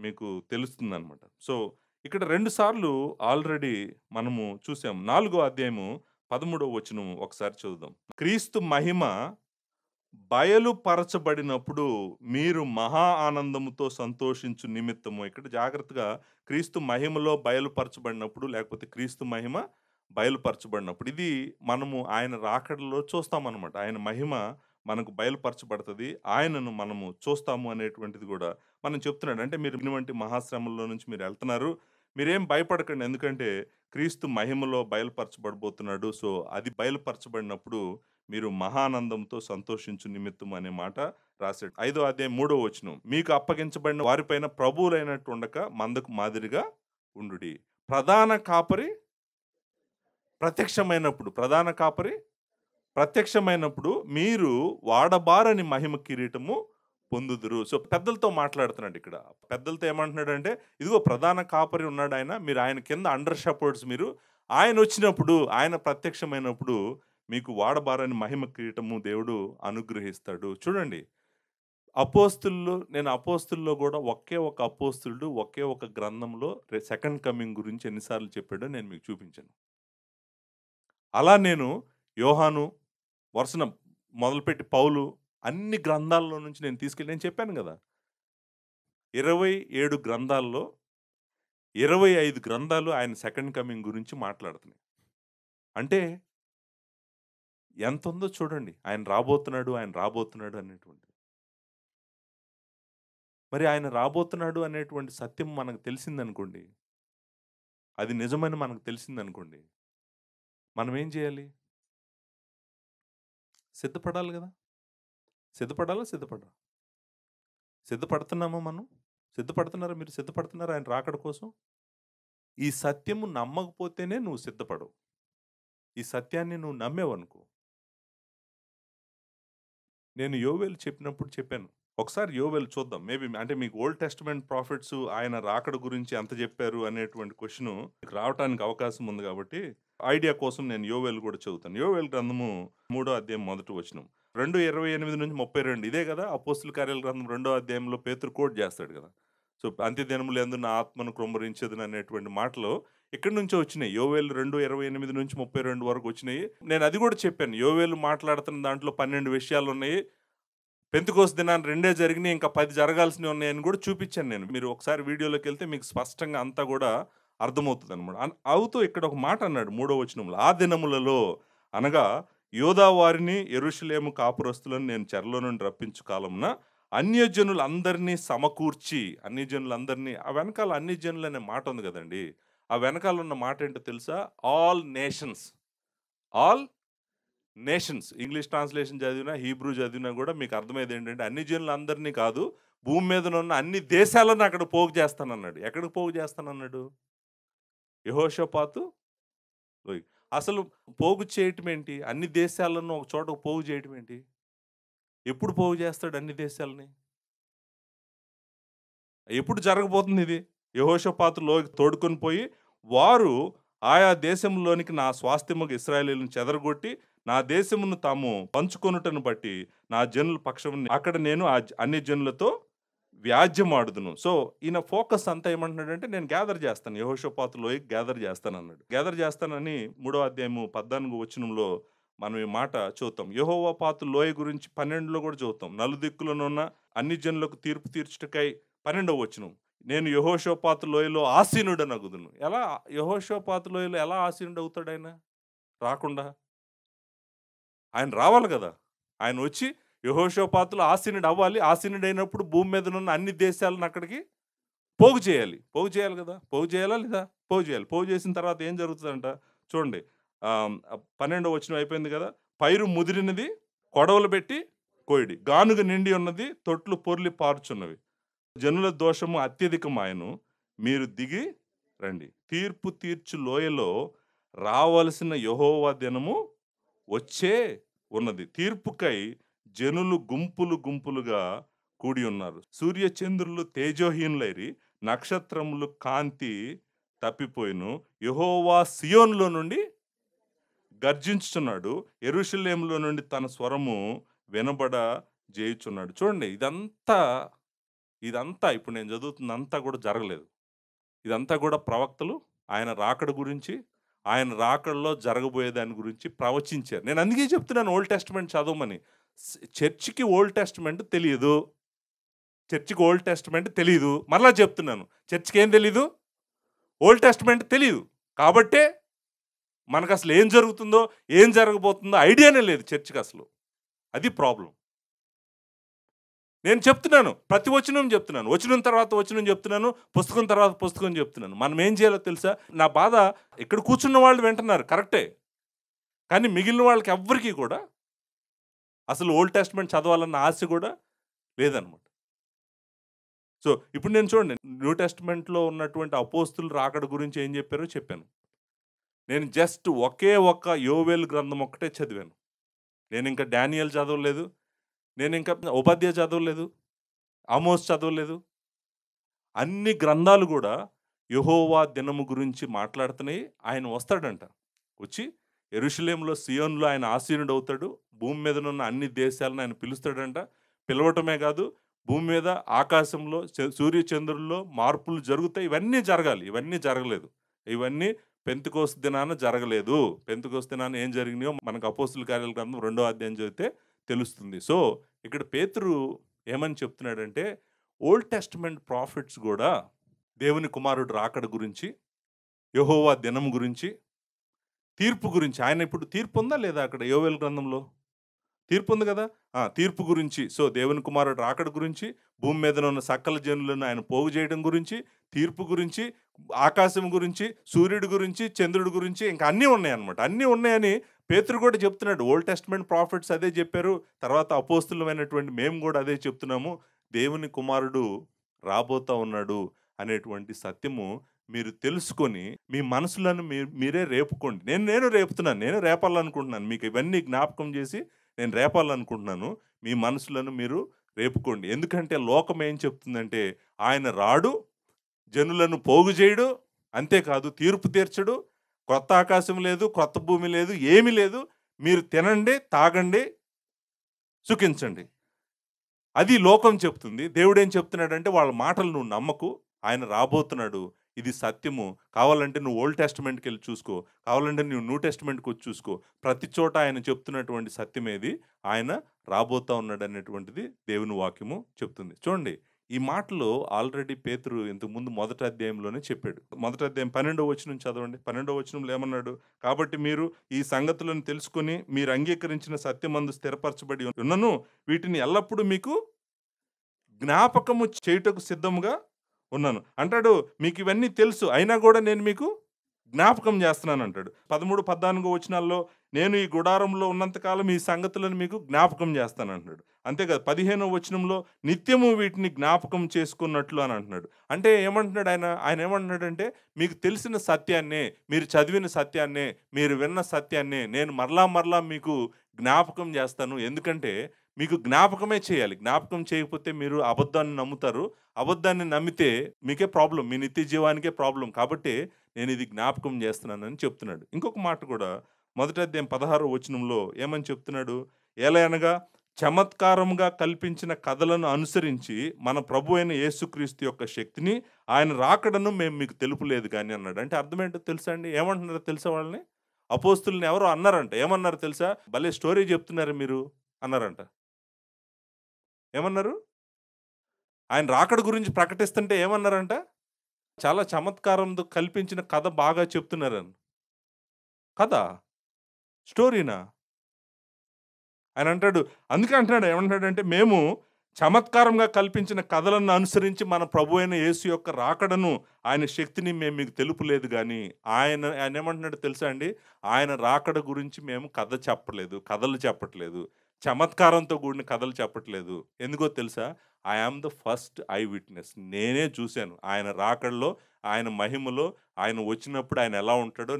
మీకు తెలుస్తుందనమాట. సో, ఇక్కడ 2 సార్లు ఆల్రెడీ మనము చూసాం. 4గో అధ్యాయము 13వ వచనం ఒకసారి చదువుదాం. క్రీస్తు మహిమ బయలుపరచబడినప్పుడు మీరు మహా ఆనందముతో సంతోషించు నిమిత్తము, ఇక్కడ జాగ్రత్తగా క్రీస్తు మహిమలో బయలుపరచబడినప్పుడు, లేకపోతే క్రీస్తు మహిమ బయలుపరచబడినప్పుడు, ఇది మనము ఆయన రాకడలో చూస్తామన్నమాట. ఆయన మహిమ మనకు బయలుపరచబడతది. ఆయనను మనము చూస్తాము అనేటువంటిది గూడా మనం చెప్తున్నాడు. అంటే మీరు ఇటువంటి మహాశ్రమల్లో నుంచి మీరు ఎళ్తున్నారు. మీరేం భయపడకండి. ఎందుకంటే క్రీస్తు మహిమలో బయలుపరచబడబోతున్నాడు. సో, అది బయలుపరచబడినప్పుడు మీరు మహానందంతో సంతోషించు నిమిత్తం అనే మాట రాశాడు. 5వ అధ్యాయం 3వ వచనం. మీకు అప్పగించబడిన వారిపైన ప్రభువులైనట్టు ఉండక మందకు మాదిరిగా ఉండుడి. ప్రధాన కాపరి ప్రధాన కాపరి ప్రత్యక్షమైనప్పుడు మీరు వాడబారని మహిమ కిరీటము పొందుదురు. సో, పెద్దలతో మాట్లాడుతున్నాడు ఇక్కడ. పెద్దలతో ఏమంటున్నాడంటే, ఇదిగో ప్రధాన కాపరి ఉన్నాడు ఆయన. మీరు ఆయన కింద అండర్ షెపర్డ్స్ మీరు. ఆయనొచ్చినప్పుడు, ఆయన ప్రత్యక్షమైనప్పుడు మీకు వాడబారని మహిమ కిరీటము దేవుడు అనుగ్రహిస్తాడు. చూడండి, నేను అపోస్తుల్లో గూడా ఒకే ఒక అపోస్తులుడు, ఒకే ఒక గ్రంథంలో సెకండ్ కమింగ్ గురించి ఎన్ని సార్లు చెప్పాడో నేను మీకు చూపించాను. అలా నేను యోహాను వరుసన మొదలుపెట్టి పౌలు అన్ని గ్రంథాల్లో నుంచి నేను చెప్పాను గదా! 27 గ్రంథాల్లో 25 గ్రంథాలు ఆయన సెకండ్ కమింగ్ గురించి మాట్లాడుతున్నాయి. అంటే ఎంతుందో చూడండి. ఆయన రాబోతున్నాడు అనేటువంటిది. మరి ఆయన రాబోతున్నాడు అనేటువంటి సత్యం మనకు తెలిసిందనుకోండి, అది నిజమని మనకు తెలిసిందనుకోండి, మనం ఏం చేయాలి? సిద్ధపడాలి గదా! సిద్ధపడాలా? సిద్ధపడరా? సిద్ధపడుతున్నామా మనం? సిద్ధపడుతున్నారా? మీరు సిద్ధపడుతున్నారా ఆయన రాకడ కోసం? ఈ సత్యము నమ్మకపోతేనే నువ్వు సిద్ధపడవు. ఈ సత్యాన్ని నువ్వు నమ్మావనుకో, నేను యోవేలు చెప్పినప్పుడు చెప్పాను. ఒకసారి యోవేలు చూద్దాం. మేబీ అంటే మీకు ఓల్డ్ టెస్టమెంట్ ప్రాఫిట్స్ ఆయన రాకడ గురించి ఎంత చెప్పారు అనేటువంటి క్వెషను మీకు రావటానికి అవకాశం ఉంది కాబట్టి, ఐడియా కోసం నేను యోవేలు కూడా చదువుతాను. యోవేలు గ్రంథము 3 అధ్యాయం మొదటి వచనం. 2:28-32 ఇదే కదా అపోస్తుల కార్యాల గ్రంథం 2 అధ్యాయంలో పేతురు కోట్ చేస్తాడు కదా! సో, అంత్య దినములందు నా ఆత్మను కృమ్మరించెదను అనేటువంటి మాటలు ఎక్కడి నుంచో వచ్చినాయి. యోవేలు 2:28-32 వరకు వచ్చినాయి. నేను అది కూడా చెప్పాను. యోవేలు మాట్లాడుతున్న దాంట్లో 12 విషయాలున్నాయి. పెంతెకోస్తు దినాన 2 జరిగినాయి. ఇంకా 10 జరగాల్సినవి ఉన్నాయని కూడా చూపించాను నేను. మీరు ఒకసారి వీడియోలోకెళ్తే మీకు స్పష్టంగా అంతా కూడా అర్థమవుతదనమాట. అవుతూ ఇక్కడ ఒక మాట అన్నాడు 3వ వచనంలో. ఆ దినములలో అనగా యూదా వారిని యెరూషలేము కాపురస్తులను నేను చెరలో నుండి రప్పించు కాలమున అన్యజనులందరినీ సమకూర్చి, అన్యజనులందరినీ ఆ వెనకాల అన్యజనులు అనే మాట ఉంది కదండీ! ఆ వెనకాల ఉన్న మాట ఏంటో తెలుసా? All nations. All nations. English translation చదివినా, హీబ్రూ చదివినా గూడా మీకు అర్థమయ్యేది ఏంటంటే, అన్ని జనులందరిని కాదు, భూమి మీదనున్న అన్ని దేశాలను అక్కడ పోగు చేస్తానన్నాడు. ఎక్కడికి పోగు చేస్తానన్నాడు? యెహోషాపాతు లోయ. అసలు పోగు చేయటం ఏంటి? అన్ని దేశాలను ఒక చోటకు పోగు చేయటం ఏంటి? ఎప్పుడు పోగు చేస్తాడు అన్ని దేశాలని? ఎప్పుడు జరగబోతుంది ఇది? యెహోషాపాతు లోయకి తోడుకొని పోయి, వారు ఆయా దేశంలోనికి నా స్వాస్థ్యముగా ఇశ్రాయేలీయులను చెదరగొట్టి, నా దేశమును తాము పంచుకొనుటను బట్టి, నా జనుల పక్షమున అక్కడ నేను అన్ని జనులతో వ్యాజ్యమాడుదును. సో, ఈయన ఫోకస్ అంతా ఏమంటున్నాడంటే, నేను గ్యాదర్ చేస్తాను. యెహోషాపాతు లోయకి గ్యాదర్ చేస్తానన్నాడు. గ్యాదర్ చేస్తానని 3వ అధ్యాయము 14 వచనంలో మనం ఈ మాట చూద్దాం. యెహోవాపాతు లోయ గురించి 12లో కూడా చూద్దాం. నలుదిక్కులనున్న అన్ని జనులకు తీర్పు తీర్చుటకై 12వ వచనం. నేను యెహోషాపాతు లోయలో ఆసీనుడనగుదును. ఎలా యెహోషాపాతు లోయలో ఎలా ఆసీనుడవుతాడు ఆయన? రాకుండా. ఆయన రావాలి గదా! ఆయన వచ్చి యెహోషాపాతులో ఆసీనుడు అవ్వాలి. ఆసీనుడైనప్పుడు భూమి మీదనున్న అన్ని దేశాలను అక్కడికి పోగు చేయాలి. పోగు చేయాలి గదా! పోగు చేయాలా లేదా? పోగు చేయాలి. పోగు చేసిన తర్వాత ఏం జరుగుతదంట? చూడండి. 12వ వచనం అయిపోయింది గదా! పైరు ముదిరినది కొడవలు బెట్టి కోయుడి. గానుగ నిండి ఉన్నది తొట్లు పొర్లి పారుచున్నవి. జనుల దోషము అత్యధికమాయెను. మీరు దిగి రండి. తీర్పు తీర్చు లోయలో రావలసిన యెహోవా దినము వచ్చే ఉన్నది. తీర్పుకై జనులు గుంపులు గుంపులుగా కూడి ఉన్నారు. సూర్య చంద్రులు తేజోహీనులైరి, నక్షత్రములు కాంతి తప్పిపోయిను. యెహోవా సియోనులో నుండి గర్జించుచున్నాడు. యెరూషలేములో నుండి తన స్వరము వినబడ జేయుచున్నాడు. చూడండి ఇదంతా ఇప్పుడు నేను చదువుతున్నంతా కూడా జరగలేదు. ఇదంతా కూడా ప్రవక్తలు ఆయన రాకడ గురించి, ఆయన రాకడలో జరగబోయే దాని గురించి ప్రవచించారు. నేను అందుకే చెప్తున్నాను ఓల్డ్ టెస్టమెంట్ చదవమని. చర్చికి ఓల్డ్ టెస్టమెంట్ తెలియదు. చర్చికి ఓల్డ్ టెస్టమెంట్ తెలీదు. మరలా చెప్తున్నాను. చర్చికి ఏం తెలీదు? ఓల్డ్ టెస్టమెంట్ తెలీదు. కాబట్టే మనకసలు ఏం జరుగుతుందో, ఏం జరగబోతుందో ఐడియానే లేదు చర్చికి అసలు. అది ప్రాబ్లం. నేను చెప్తున్నాను. ప్రతి వచనం చెప్తున్నాను. వచనం తర్వాత వచనం చెప్తున్నాను. పుస్తకం తర్వాత పుస్తకం చెప్తున్నాను. మనం ఏం చేయాలో తెలుసా? నా బాధ ఇక్కడ కూర్చున్న వాళ్ళు వింటున్నారు కరెక్టే. కానీ మిగిలిన వాళ్ళకి ఎవ్వరికీ కూడా అసలు ఓల్డ్ టెస్టమెంట్ చదవాలన్న ఆశ కూడా లేదనమాట. సో, ఇప్పుడు నేను చూడండి న్యూ టెస్టమెంట్‌లో ఉన్నటువంటి అపోస్తులు రాకడ గురించి ఏం చెప్పారో చెప్పాను. నేను జస్ట్ ఒకే ఒక్క యోవేలు గ్రంథం ఒక్కటే చదివాను. నేనింకా డానియేల్ చదవలేదు. నేనింకా ఓబద్య చదవలేదు. ఆమోస్ చదవలేదు. అన్ని గ్రంథాలు కూడా యెహోవా దినము గురించి మాట్లాడుతున్నాయి. ఆయన వస్తాడంట. వచ్చి యెరూషలేములో సియోనులో ఆయన ఆసీనుడవుతాడు. భూమి మీదనున్న అన్ని దేశాలను ఆయన పిలుస్తాడంట. పిలవటమే కాదు, భూమి మీద ఆకాశంలో సూర్య చంద్రుల్లో మార్పులు జరుగుతాయి. ఇవన్నీ జరగాలి. ఇవన్నీ జరగలేదు. ఇవన్నీ పెంతెకోస్తు దినాన జరగలేదు. పెంతెకోస్తు దినాన ఏం జరిగినాయో మనకు అపోస్తుల కార్యాల గ్రంథం 2వ అధ్యాయం చదివితే తెలుస్తుంది. సో, ఇక్కడ పేతురు ఏమని చెప్తున్నాడంటే, ఓల్డ్ టెస్టమెంట్ ప్రాఫిట్స్ కూడా దేవుని కుమారుడు రాకడ గురించి, యెహోవా దినం గురించి, తీర్పు గురించి. ఆయన ఇప్పుడు తీర్పు ఉందా లేదా అక్కడ యోవేలు గ్రంథంలో? తీర్పు ఉంది కదా! తీర్పు గురించి. సో, దేవుని కుమారుడు రాకడ గురించి, భూమి మీద ఉన్న సకల జనులను ఆయన పోగు చేయడం గురించి, తీర్పు గురించి, ఆకాశం గురించి, సూర్యుడి గురించి, చంద్రుడి గురించి ఇంకా అన్నీ ఉన్నాయన్నమాట. అన్నీ ఉన్నాయని పేతురు కూడా చెప్తున్నాడు. ఓల్డ్ టెస్టమెంట్ ప్రాఫిట్స్ అదే చెప్పారు. తర్వాత అపోస్తులమైనటువంటి మేము కూడా అదే చెప్తున్నాము. దేవుని కుమారుడు రాబోతా ఉన్నాడు అనేటువంటి సత్యము మీరు తెలుసుకొని మీ మనసులను మీరే రేపుకోండి. నేను రేపుతున్నాను. నేను రేపాలనుకుంటున్నాను. మీకు ఇవన్నీ జ్ఞాపకం చేసి నేను రేపాలనుకుంటున్నాను. మీ మనసులను మీరు రేపుకోండి. ఎందుకంటే లోకం ఏం చెప్తుందంటే, ఆయన రాడు, జనులను పోగు చేయడు, అంతేకాదు తీర్పు తీర్చడు, క్రొత్త ఆకాశం లేదు, క్రొత్త భూమి లేదు, ఏమీ లేదు. మీరు తినండి, తాగండి, సుఖించండి. అది లోకం చెప్తుంది. దేవుడేం చెప్తున్నాడంటే, వాళ్ళ మాటలు నువ్వు నమ్మకు. ఆయన రాబోతున్నాడు. ఇది సత్యము. కావాలంటే నువ్వు ఓల్డ్ టెస్టమెంట్‌కెళ్ళి చూసుకో. కావాలంటే నువ్వు న్యూ టెస్టమెంట్‌కొచ్చి చూసుకో. ప్రతి చోట ఆయన చెప్తున్నటువంటి సత్యమేది, ఆయన రాబోతా ఉన్నాడనేటువంటిది దేవుని వాక్యము చెప్తుంది. చూడండి, ఈ మాటలు ఆల్రెడీ పేతురు ఇంతకుముందు మొదటి అధ్యాయంలోనే చెప్పాడు. మొదటి అధ్యాయం 12వ వచనం చదవండి. 12వ వచనంలో ఏమన్నాడు? కాబట్టి మీరు ఈ సంగతులను తెలుసుకొని మీరు అంగీకరించిన సత్యమందు స్థిరపరచబడి ఉన్నను వీటిని ఎల్లప్పుడూ మీకు జ్ఞాపకము చేయుటకు సిద్ధముగా ఉన్నాను అంటాడు. మీకు ఇవన్నీ తెలుసు, అయినా కూడా నేను మీకు జ్ఞాపకం చేస్తున్నాను అంటాడు. 13, 14 వచనాల్లో నేను ఈ గుడారంలో ఉన్నంతకాలం ఈ సంగతులను మీకు జ్ఞాపకం చేస్తాను అంటున్నాడు. అంతేకాదు 15వ వచనంలో నిత్యము వీటిని జ్ఞాపకం చేసుకున్నట్లు అని అంటున్నాడు. అంటే ఏమంటున్నాడు ఆయన? ఆయన ఏమంటున్నాడంటే, మీకు తెలిసిన సత్యాన్నే, మీరు చదివిన సత్యాన్నే, మీరు విన్న సత్యాన్నే నేను మరలా మరలా మీకు జ్ఞాపకం చేస్తాను. ఎందుకంటే మీకు జ్ఞాపకమే చేయాలి. జ్ఞాపకం చేయకపోతే మీరు అబద్ధాన్ని నమ్ముతారు. అబద్ధాన్ని నమ్మితే మీకే ప్రాబ్లమ్. మీ నిత్య జీవానికే ప్రాబ్లమ్. కాబట్టి నేను ఇది జ్ఞాపకం చేస్తున్నానని చెప్తున్నాడు. ఇంకొక మాట కూడా మొదటి అధ్యాయం 16వ వచనంలో ఏమని చెప్తున్నాడు? ఏలయనగా చమత్కారముగా కల్పించిన కథలను అనుసరించి మన ప్రభు అయిన యేసుక్రీస్తు యొక్క శక్తిని, ఆయన రాకడను మేము మీకు తెలుపలేదు గాని అన్నాడు. అంటే అర్థం ఏంటో తెలుసా అండి? ఏమంటున్నారో తెలుసా వాళ్ళని? అపోస్తుల్ని ఎవరో అన్నారంట. ఏమన్నారో తెలుసా? భలే స్టోరీ చెప్తున్నారు మీరు అన్నారంట. ఏమన్నారు? ఆయన రాకడ గురించి ప్రకటిస్తుంటే ఏమన్నారంట? చాలా చమత్కారంతో కల్పించిన కథ బాగా చెప్తున్నారని. కథా? స్టోరీనా? ఆయన అంటాడు, అందుకే అంటున్నాడు, ఏమంటున్నాడంటే, మేము చమత్కారంగా కల్పించిన కథలను అనుసరించి మన ప్రభు అయిన యేసు యొక్క రాకడను, ఆయన శక్తిని మేము మీకు తెలుపలేదు గానీ, ఆయన ఏమంటున్నాడో తెలుసా అండి? ఆయన రాకడ గురించి మేము కథ చెప్పలేదు, కథలు చెప్పట్లేదు. చమత్కారంతో కూడిన కథలు చెప్పట్లేదు. ఎందుకో తెలుసా? I am the first I witness. నేనే చూసాను. ఆయన రాకడలో, ఆయన మహిమలో, ఆయన వచ్చినప్పుడు ఆయన ఎలా ఉంటాడో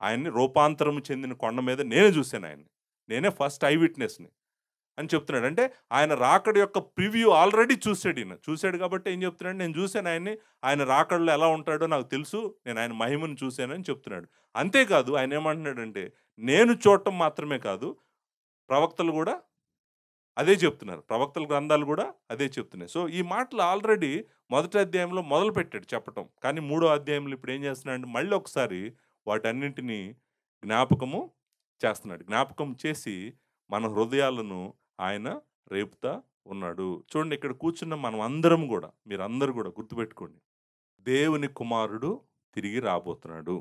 ఆయన్ని రూపాంతరం చెందిన కొండ మీద నేనే చూసాను ఆయన్ని. నేనే ఫస్ట్ ఐ విట్‌నెస్‌ని అని చెప్తున్నాడు. అంటే ఆయన రాకడ యొక్క ప్రివ్యూ ఆల్రెడీ చూసాడు ఈయన. చూసాడు కాబట్టి ఏం చెప్తున్నాడు? నేను చూసాను ఆయన్ని. ఆయన రాకడలో ఎలా ఉంటాడో నాకు తెలుసు. నేను ఆయన మహిమను చూసానని చెప్తున్నాడు. అంతేకాదు ఆయన ఏమంటున్నాడంటే, నేను చూడటం మాత్రమే కాదు, ప్రవక్తలు గూడా అదే చెప్తున్నారు. ప్రవక్తల గ్రంథాలు గూడా అదే చెప్తున్నాయి. సో, ఈ మాటలు ఆల్రెడీ మొదటి అధ్యాయంలో మొదలుపెట్టాడు చెప్పటం. కానీ మూడో అధ్యాయంలో ఇప్పుడు ఏం చేస్తున్నాడంటే, మళ్ళీ ఒకసారి వాటన్నింటిని జ్ఞాపకము చేస్తున్నాడు. జ్ఞాపకం చేసి మన హృదయాలను ఆయన రేపుతా ఉన్నాడు. చూడండి, ఇక్కడ కూర్చున్న మనం అందరం గూడా, మీరందరూ గూడా గుర్తుపెట్టుకోండి. దేవుని కుమారుడు తిరిగి రాబోతున్నాడు.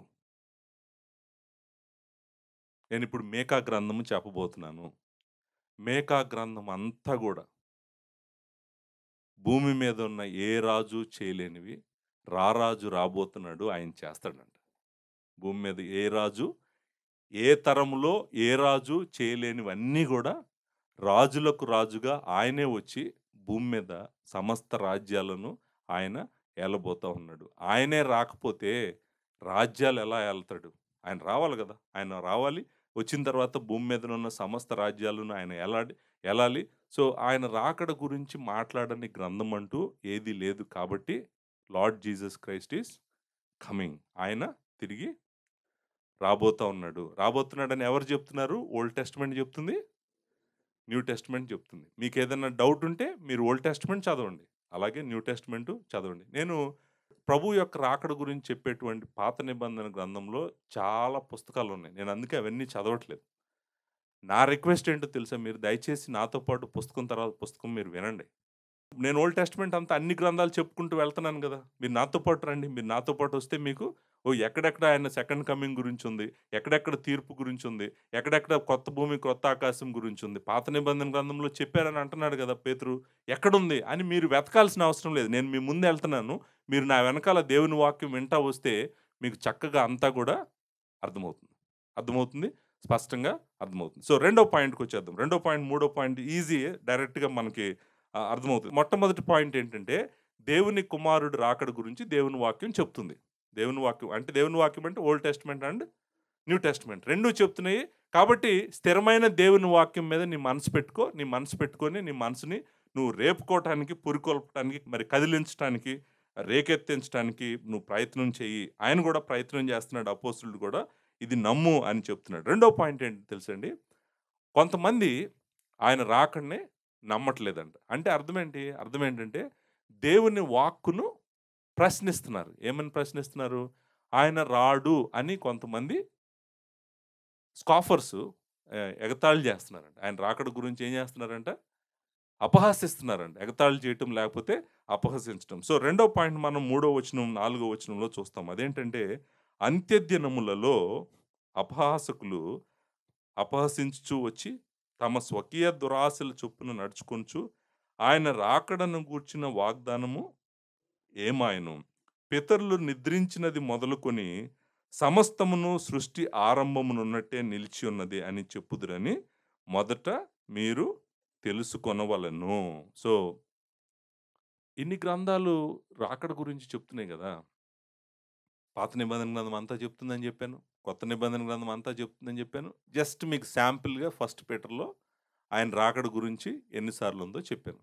నేనిప్పుడు మీకా గ్రంథము చెప్పబోతున్నాను. మీకా గ్రంథం అంతా గూడా భూమి మీద ఉన్న ఏ రాజు చేయలేనివి రారాజు రాబోతున్నాడు, ఆయన చేస్తాడంట. భూమి మీద ఏ రాజు, ఏ తరంలో ఏ రాజు చేయలేనివన్నీ గూడా రాజులకు రాజుగా ఆయనే వచ్చి భూమి మీద సమస్త రాజ్యాలను ఆయన ఏలబోతా ఉన్నాడు. ఆయనే రాకపోతే రాజ్యాలు ఎలా ఏలతాడు? ఆయన రావాలి గదా! ఆయన రావాలి. వచ్చిన తర్వాత భూమి మీద ఉన్న సమస్త రాజ్యాలను ఆయన ఏలాలి. సో, ఆయన రాకడ గురించి మాట్లాడని గ్రంథం అంటూ ఏది లేదు కాబట్టి, lord Jesus Christ is coming. ఆయన తిరిగి రాబోతా ఉన్నాడు. రాబోతున్నాడని ఎవరు చెప్తున్నారు? ఓల్డ్ టెస్టమెంట్ చెప్తుంది. న్యూ టెస్టమెంట్ చెప్తుంది. మీకేదన్నా డౌట్ ఉంటే మీరు ఓల్డ్ టెస్టమెంట్ చదవండి. అలాగే న్యూ టెస్టమెంటు చదవండి. నేను ప్రభువు యొక్క రాకడ గురించి చెప్పేటువంటి పాత నిబంధన గ్రంథంలో చాలా పుస్తకాలున్నాయి. నేను అందుకే అవన్నీ చదవట్లేదు. నా రిక్వెస్ట్ ఏంటో తెలుసా? మీరు దయచేసి నాతో పాటు పుస్తకం తర్వాత పుస్తకం మీరు వినండి. నేను ఓల్డ్ టెస్టమెంట్ అంతా అన్ని గ్రంథాలు చెప్పుకుంటూ వెళ్తున్నాను గదా! మీరు నాతో పాటు రండి. మీరు నాతో పాటు వస్తే మీకు ఎక్కడెక్కడ ఆయన సెకండ్ కమింగ్ గురించుంది, ఎక్కడెక్కడ తీర్పు గురించుంది, ఎక్కడెక్కడ కొత్త భూమి, కొత్త ఆకాశం గురించుంది. పాత నిబంధన గ్రంథంలో చెప్పారని అంటున్నాడు గదా పేతురు. ఎక్కడుంది అని మీరు వెతకాల్సిన అవసరం లేదు. నేను మీ ముందు ఎళ్తున్నాను. మీరు నా వెనకాల దేవుని వాక్యం వింటా వస్తే మీకు చక్కగా అంతా గూడా అర్థమవుతుంది. అర్థమవుతుంది. స్పష్టంగా అర్థమవుతుంది. సో, రెండో పాయింట్‌కొచ్చేద్దాం. రెండో పాయింట్, మూడో పాయింట్ ఈజీయే. డైరెక్ట్‌గా మనకి అర్థమవుతుంది. మొట్టమొదటి పాయింట్ ఏంటంటే, దేవుని కుమారుడు రాకడ గురించి దేవుని వాక్యం చెప్తుంది. దేవుని వాక్యం అంటే old testament and new testament 2 చెప్తున్నాయి. కాబట్టి స్థిరమైన దేవుని వాక్యం మీద నీ మనసు పెట్టుకో. నీ మనసు పెట్టుకొని నీ మనసుని నువ్వు రేపుకోవటానికి, పురికొల్పటానికి, మరి కదిలించటానికి, రేకెత్తించటానికి నువ్వు ప్రయత్నం చెయ్యి. ఆయన కూడా ప్రయత్నం చేస్తున్నాడు, అపోస్తలుడు కూడా. ఇది నమ్ము అని చెప్తున్నాడు. రెండో పాయింట్ ఏంటి తెలుసండి? కొంతమంది ఆయన రాకడనే నమ్మట్లేదంట. అంటే అర్థం ఏంటంటే దేవుని వాక్కును ప్రశ్నిస్తున్నారు. ఏమని ప్రశ్నిస్తున్నారు? ఆయన రాడు అని కొంతమంది స్కాఫర్స్ ఎగతాళి చేస్తున్నారంట. ఆయన రాకడ గురించి ఏం చేస్తున్నారంట? అపహాసిస్తున్నారంట. ఎగతాళి చేయటం లేకపోతే అపహసించటం. సో రెండో పాయింట్ మనం 3వ వచనం, 4వ వచనంలో చూస్తాం. అదేంటంటే అంత్యదినములలో అపహాసకులు అపహసించుచు వచ్చి తమ స్వకీయ దురాశల చొప్పున నడుచుకొనుచు ఆయన రాకడను గూర్చిన వాగ్దానము ఏమాయను. పితరులు నిద్రించినది మొదలుకొని సమస్తమును సృష్టి ఆరంభమునున్నట్టే నిలిచి ఉన్నది అని చెప్పుదురని మొదట మీరు తెలుసుకొనవలెను. సో ఇన్ని గ్రంథాలు రాకడ గురించి చెప్తున్నాయి కదా! పాత నిబంధన గ్రంథం అంతా చెప్తుందని చెప్పాను. కొత్త నిబంధన గ్రంథం అంతా చెప్తుందని చెప్పాను. జస్ట్ మీకు శాంపిల్‌గా 1 పీటర్‌లో ఆయన రాకడ గురించి ఎన్ని సార్లు ఉందో చెప్పాను.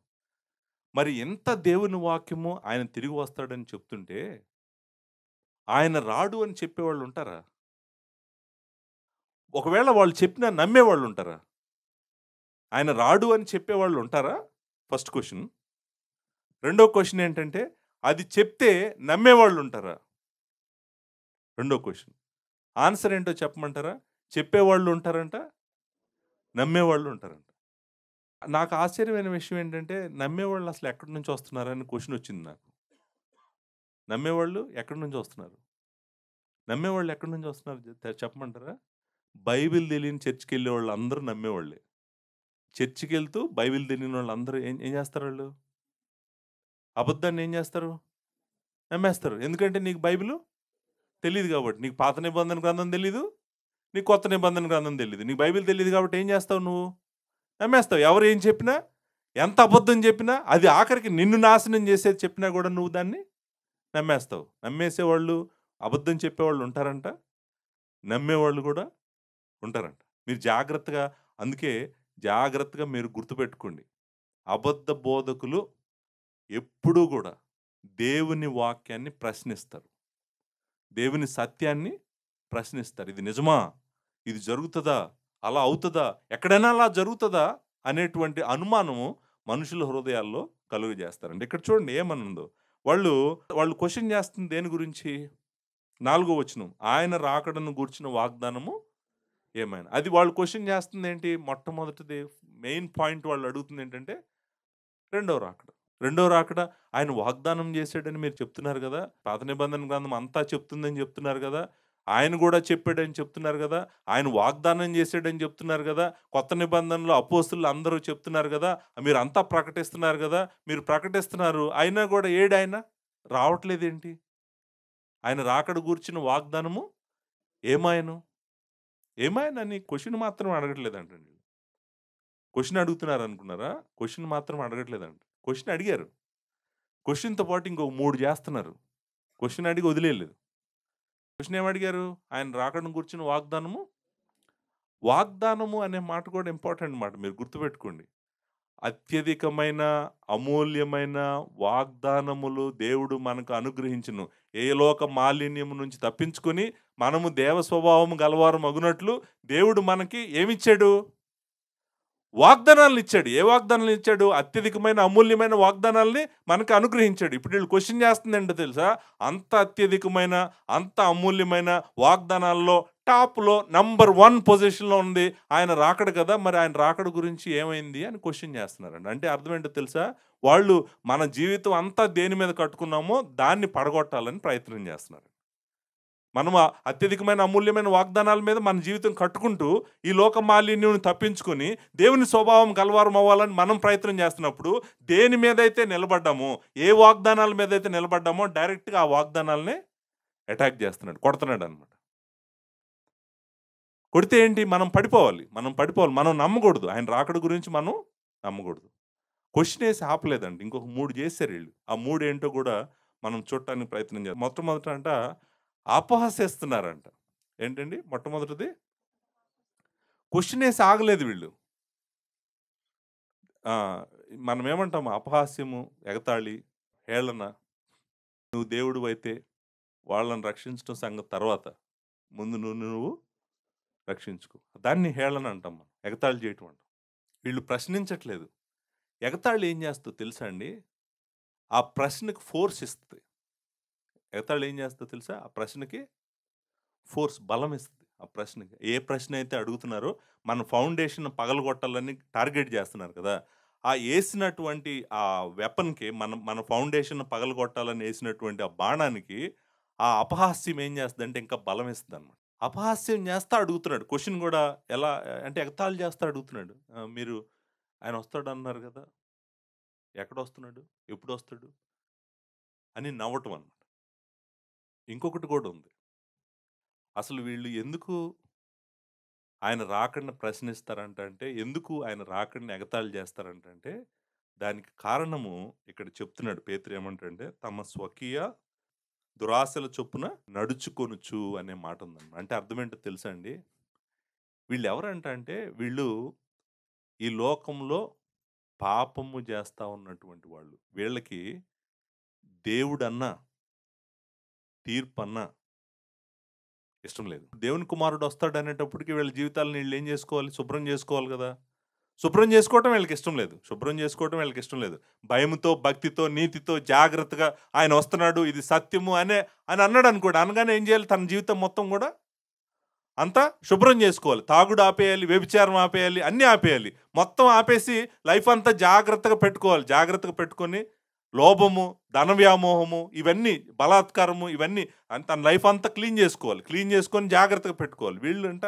మరి ఎంత దేవుని వాక్యము ఆయన తిరిగి వస్తాడని చెప్తుంటే, ఆయన రాడు అని చెప్పేవాళ్ళు ఉంటారా? ఒకవేళ వాళ్ళు చెప్పినా నమ్మేవాళ్ళు ఉంటారా? ఆయన రాడు అని చెప్పేవాళ్ళు ఉంటారా? First question. రెండో క్వెషన్ ఏంటంటే, అది చెప్తే నమ్మేవాళ్ళు ఉంటారా? రెండో క్వెషన్. ఆన్సర్ ఏంటో చెప్పమంటారా? చెప్పేవాళ్ళు ఉంటారంట, నమ్మేవాళ్ళు ఉంటారంట. నాకు ఆశ్చర్యమైన విషయం ఏంటంటే, నమ్మేవాళ్ళు అసలు ఎక్కడి నుంచి వస్తున్నారని క్వెషన్ వచ్చింది నాకు. నమ్మేవాళ్ళు ఎక్కడి నుంచి వస్తున్నారు? నమ్మేవాళ్ళు ఎక్కడి నుంచి వస్తున్నారు చెప్పమంటారా? బైబిల్ తెలియని చర్చికెళ్ళే వాళ్ళు అందరూ నమ్మేవాళ్ళే. చర్చికెళ్తూ బైబిల్ తెలియని వాళ్ళందరూ ఏం ఏం చేస్తారు వాళ్ళు? అబద్ధాన్ని ఏం చేస్తారు? నమ్మేస్తారు. ఎందుకంటే నీకు బైబిలు తెలీదు కాబట్టి. నీకు పాత నిబంధన గ్రంథం తెలీదు. నీకు కొత్త నిబంధన గ్రంథం తెలీదు. నీకు బైబిల్ తెలీదు కాబట్టి ఏం చేస్తావు నువ్వు? నమ్మేస్తావు. ఎవరు ఏం చెప్పినా, ఎంత అబద్ధం చెప్పినా, అది ఆఖరికి నిన్ను నాశనం చేసేది చెప్పినా కూడా నువ్వు దాన్ని నమ్మేస్తావు. నమ్మేసేవాళ్ళు, అబద్ధం చెప్పేవాళ్ళు ఉంటారంట. నమ్మేవాళ్ళు కూడా ఉంటారంట. మీరు జాగ్రత్తగా అందుకే జాగ్రత్తగా మీరు గుర్తుపెట్టుకోండి. అబద్ధ బోధకులు ఎప్పుడూ కూడా దేవుని వాక్యాన్ని ప్రశ్నిస్తారు. దేవుని సత్యాన్ని ప్రశ్నిస్తారు. ఇది నిజమా? ఇది జరుగుతదా? అలా అవుతదా? ఎక్కడైనా అలా జరుగుతదా? అనేటువంటి అనుమానము మనుషుల హృదయాల్లో కలుగజేస్తారండి. ఇక్కడ చూడండి ఏమనుందో. వాళ్ళు క్వెషన్ చేస్తుంది దేని గురించి? 4వ వచనం. ఆయన రాకడను గూర్చిన వాగ్దానము ఏమైనా. అది వాళ్ళు క్వెషన్ చేస్తుంది ఏంటి? మొట్టమొదటిది మెయిన్ పాయింట్ వాళ్ళు అడుగుతుంది ఏంటంటే రెండో రాకడ. రెండో రాకడ ఆయన వాగ్దానం చేసాడని మీరు చెప్తున్నారు కదా! పాత నిబంధన గ్రంథం అంతా చెప్తుందని చెప్తున్నారు కదా! ఆయన కూడా చెప్పాడని చెప్తున్నారు కదా! ఆయన వాగ్దానం చేసాడని చెప్తున్నారు కదా! కొత్త నిబంధనలో అపోస్తలులు అందరూ చెప్తున్నారు కదా! మీరంతా ప్రకటిస్తున్నారు కదా! మీరు ప్రకటిస్తున్నారు. అయినా కూడా ఏడాయన? రావట్లేదేంటి? ఆయన రాకడ గూర్చిన వాగ్దానము ఏమాయను? ఏమాయనని క్వెషన్ మాత్రం అడగట్లేదంటండి. క్వెషన్ అడుగుతున్నారనుకున్నారా? క్వెషన్ మాత్రం అడగట్లేదంట. క్వెషన్ అడిగారు. క్వెషన్‌తో పాటు ఇంకో 3 చేస్తున్నారు. క్వెషన్ అడిగి వదిలేయలేదు. క్వెషన్ ఏమడిగారు? ఆయన రాకడను గూర్చిన వాగ్దానము. వాగ్దానము అనే మాట కూడా ఇంపార్టెంట్ మాట. మీరు గుర్తుపెట్టుకోండి. అత్యధికమైన, అమూల్యమైన వాగ్దానములు దేవుడు మనకు అనుగ్రహించును. ఏ లోక మాలిన్యము నుంచి తప్పించుకొని మనము దేవ స్వభావము గలవారం అగునట్లు దేవుడు మనకి ఏమిచ్చాడు? వాగ్దానాలను ఇచ్చాడు. ఏ వాగ్దానాలు ఇచ్చాడు? అత్యధికమైన, అమూల్యమైన వాగ్దానాల్ని మనకు అనుగ్రహించాడు. ఇప్పుడు వీళ్ళు క్వెషన్ చేస్తుందేంటో తెలుసా? అంత అత్యధికమైన, అంత అమూల్యమైన వాగ్దానాల్లో టాప్‌లో నంబర్ 1 పొజిషన్‌లో ఉంది ఆయన రాకడ కదా! మరి ఆయన రాకడ గురించి ఏమైంది అని క్వెషన్ చేస్తున్నారండి. అంటే అర్థం ఏంటో తెలుసా? వాళ్ళు మన జీవితం అంతా దేని మీద కట్టుకున్నామో దాన్ని పడగొట్టాలని ప్రయత్నం చేస్తున్నారు. మనం అత్యధికమైన, అమూల్యమైన వాగ్దానాల మీద మన జీవితం కట్టుకుంటూ ఈ లోక మాలిన్యం తప్పించుకొని దేవుని స్వభావం గలవారం అవ్వాలని మనం ప్రయత్నం చేస్తున్నప్పుడు దేని మీదైతే నిలబడ్డామో, ఏ వాగ్దానాల మీదైతే నిలబడ్డామో డైరెక్ట్‌గా ఆ వాగ్దానాలనే అటాక్ చేస్తున్నాడు. కొడుతున్నాడు అన్నమాట. కొడితే ఏంటి? మనం పడిపోవాలి. మనం నమ్మకూడదు. ఆయన రాకడ గురించి మనం నమ్మకూడదు. క్వెషన్ ఏసి ఆపలేదండి. ఇంకొక 3 చేశారు ఈళ్ళు. ఆ 3 ఏంటో కూడా మనం చూడటానికి ప్రయత్నం చేద్దాం. మొట్టమొదట అపహసిస్తున్నారంట. ఏంటండి మొట్టమొదటిది? క్వెషన్ ఏసి ఆగలేదు వీళ్ళు. ఆ! మనమేమంటాం అపహాస్యము, ఎగతాళి, హేళన. నువ్వు దేవుడివైతే వాళ్ళని రక్షించడం సంగతి తర్వాత. ముందు నువ్వు రక్షించుకో. దాన్ని హేళన అంటాం మనం. ఎగతాళి చేయటం అంటాం. వీళ్ళు ప్రశ్నించట్లేదు. ఎగతాళి ఏం చేస్తదో తెలుసా అండి? ఆ ప్రశ్నకి ఫోర్స్ ఇస్తది. ఎగతాళి ఏం చేస్తదో తెలుసా? ఆ ప్రశ్నకి ఫోర్స్ బలం ఇస్తది. ఆ ప్రశ్నకి. ఏ ప్రశ్న అయితే అడుగుతున్నారో మన ఫౌండేషన్ పగలగొట్టాలని టార్గెట్ చేస్తున్నారు కదా! ఆ ఏసినటువంటి ఆ వెపన్‌కి మన ఫౌండేషన్ పగలగొట్టాలని ఏసినటువంటి ఆ బాణానికి ఆ అపహాస్యం ఏం చేస్తదంటే ఇంకా బలం ఇస్తదనమాట. అపహాస్యం చేస్తా అడుగుతున్నాడు. క్వెషన్ గూడా ఎలా అంటే ఎగతాళి చేస్తా అడుగుతున్నాడు. మీరు ఆయనొస్తాడన్నారు గదా! ఎక్కడొస్తున్నాడు? ఎప్పుడొస్తాడు? అని నవ్వటం అన్నమాట. ఇంకొకటి గూడా ఉంది. అసలు వీళ్ళు ఎందుకు ఆయన రాకడని ప్రశ్నిస్తారంటే, ఎందుకు ఆయన రాకడని ఎగతాళి చేస్తారంటే, దానికి కారణము ఇక్కడ చెప్తున్నాడు పేతురు ఏమంటాడంటే, తమ స్వకీయ దురాశల చొప్పున నడుచుకొనుచు అనే మాట ఉందన్నమాట. అంటే అర్థమేంటో తెలుసా అండి? వీళ్ళెవరంట అంటే, వీళ్ళు ఈ లోకంలో పాపము చేస్తా ఉన్నటువంటి వాళ్ళు. వీళ్ళకి దేవుడన్నా, తీర్పన్నా ఇష్టం లేదు. దేవుని కుమారుడు వస్తాడనేటప్పటికి వీళ్ళ జీవితాలను ఈళ్ళేం జేసుకోవాలి? శుభ్రం జేసుకోవాలి గదా! శుభ్రం జేసుకోవటం వీళ్ళకిష్టం లేదు. శుభ్రం జేసుకోవటం వీళ్ళకిష్టం లేదు. భయముతో, భక్తితో, నీతితో జాగ్రత్తగా ఆయన వస్తున్నాడు. ఇది సత్యము అని అన్నాడనుకోండి. అనగానే ఏం జేయాలి? తన జీవితం మొత్తం గూడా అంతా శుభ్రం జేసుకోవాలి. తాగుడు ఆపేయాలి, వ్యభిచారం ఆపేయాలి, అన్నీ ఆపేయాలి. మొత్తం ఆపేసి లైఫ్ అంతా జాగ్రత్తగా పెట్టుకోవాలి. జాగ్రత్తగా పెట్టుకొని లోభము, ధన వ్యామోహము, ఇవన్నీ బలాత్కారము ఇవన్నీ తన లైఫ్ అంతా క్లీన్ జేసుకోవాలి. క్లీన్ జేసుకొని జాగ్రత్తగా పెట్టుకోవాలి. వీళ్ళంట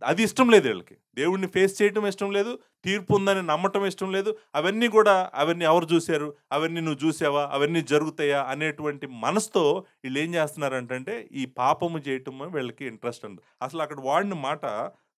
అది ఇష్టం లేదు వీళ్ళకి. దేవుడిని ఫేస్ చేయటం ఇష్టం లేదు. తీర్పు ఉందని నమ్మటం ఇష్టం లేదు. అవన్నీ గూడా అవన్నీ ఎవరు జూసారు? అవన్నీ నువ్వు జూసావా? అవన్నీ జరుగుతాయా? అనేటువంటి మనసుతో ఈళ్ళేం జేస్తున్నారంటంటే, ఈ పాపము జేయటం వీళ్ళకి ఇంట్రెస్ట్ అండి. అసలు అక్కడ వాడిన మాట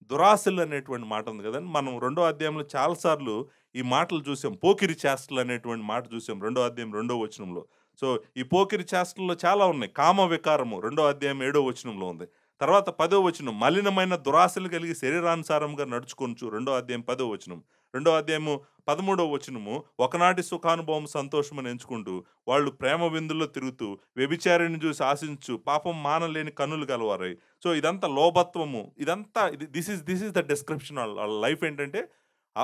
దురాశలు అనేటువంటి మాట ఉంది గదండీ! మనం రెండో అధ్యాయంలో చాలా సార్లు ఈ మాటలు చూసాం. పోకిరి చేష్టలు అనేటువంటి మాట చూసాం. రెండో అధ్యాయం రెండో వచనంలో. సో, ఈ పోకిరి చేష్టల్లో చాలా ఉన్నాయి. కామ వికారము రెండో అధ్యాయం ఏడో వచనంలో ఉంది. తర్వాత 10వ వచనం మలినమైన దురాశలు కలిగి శరీరానుసారంగా నడుచుకొనుచు రెండో అధ్యాయం 10వ వచనం. రెండో అధ్యాయము 13వ వచనము ఒకనాటి సుఖానుభవం సంతోషమని ఎంచుకుంటూ వాళ్ళు ప్రేమ విందుల్లో తిరుగుతూ వ్యభిచారిని చూసి ఆశించు పాపం మానలేని కన్నులు గలవారై. సో ఇదంతా లోభత్వము ఇదంతా దిస్ ఈస్ ద డిస్క్రిప్షన్ వాళ్ళ లైఫ్ ఏంటంటే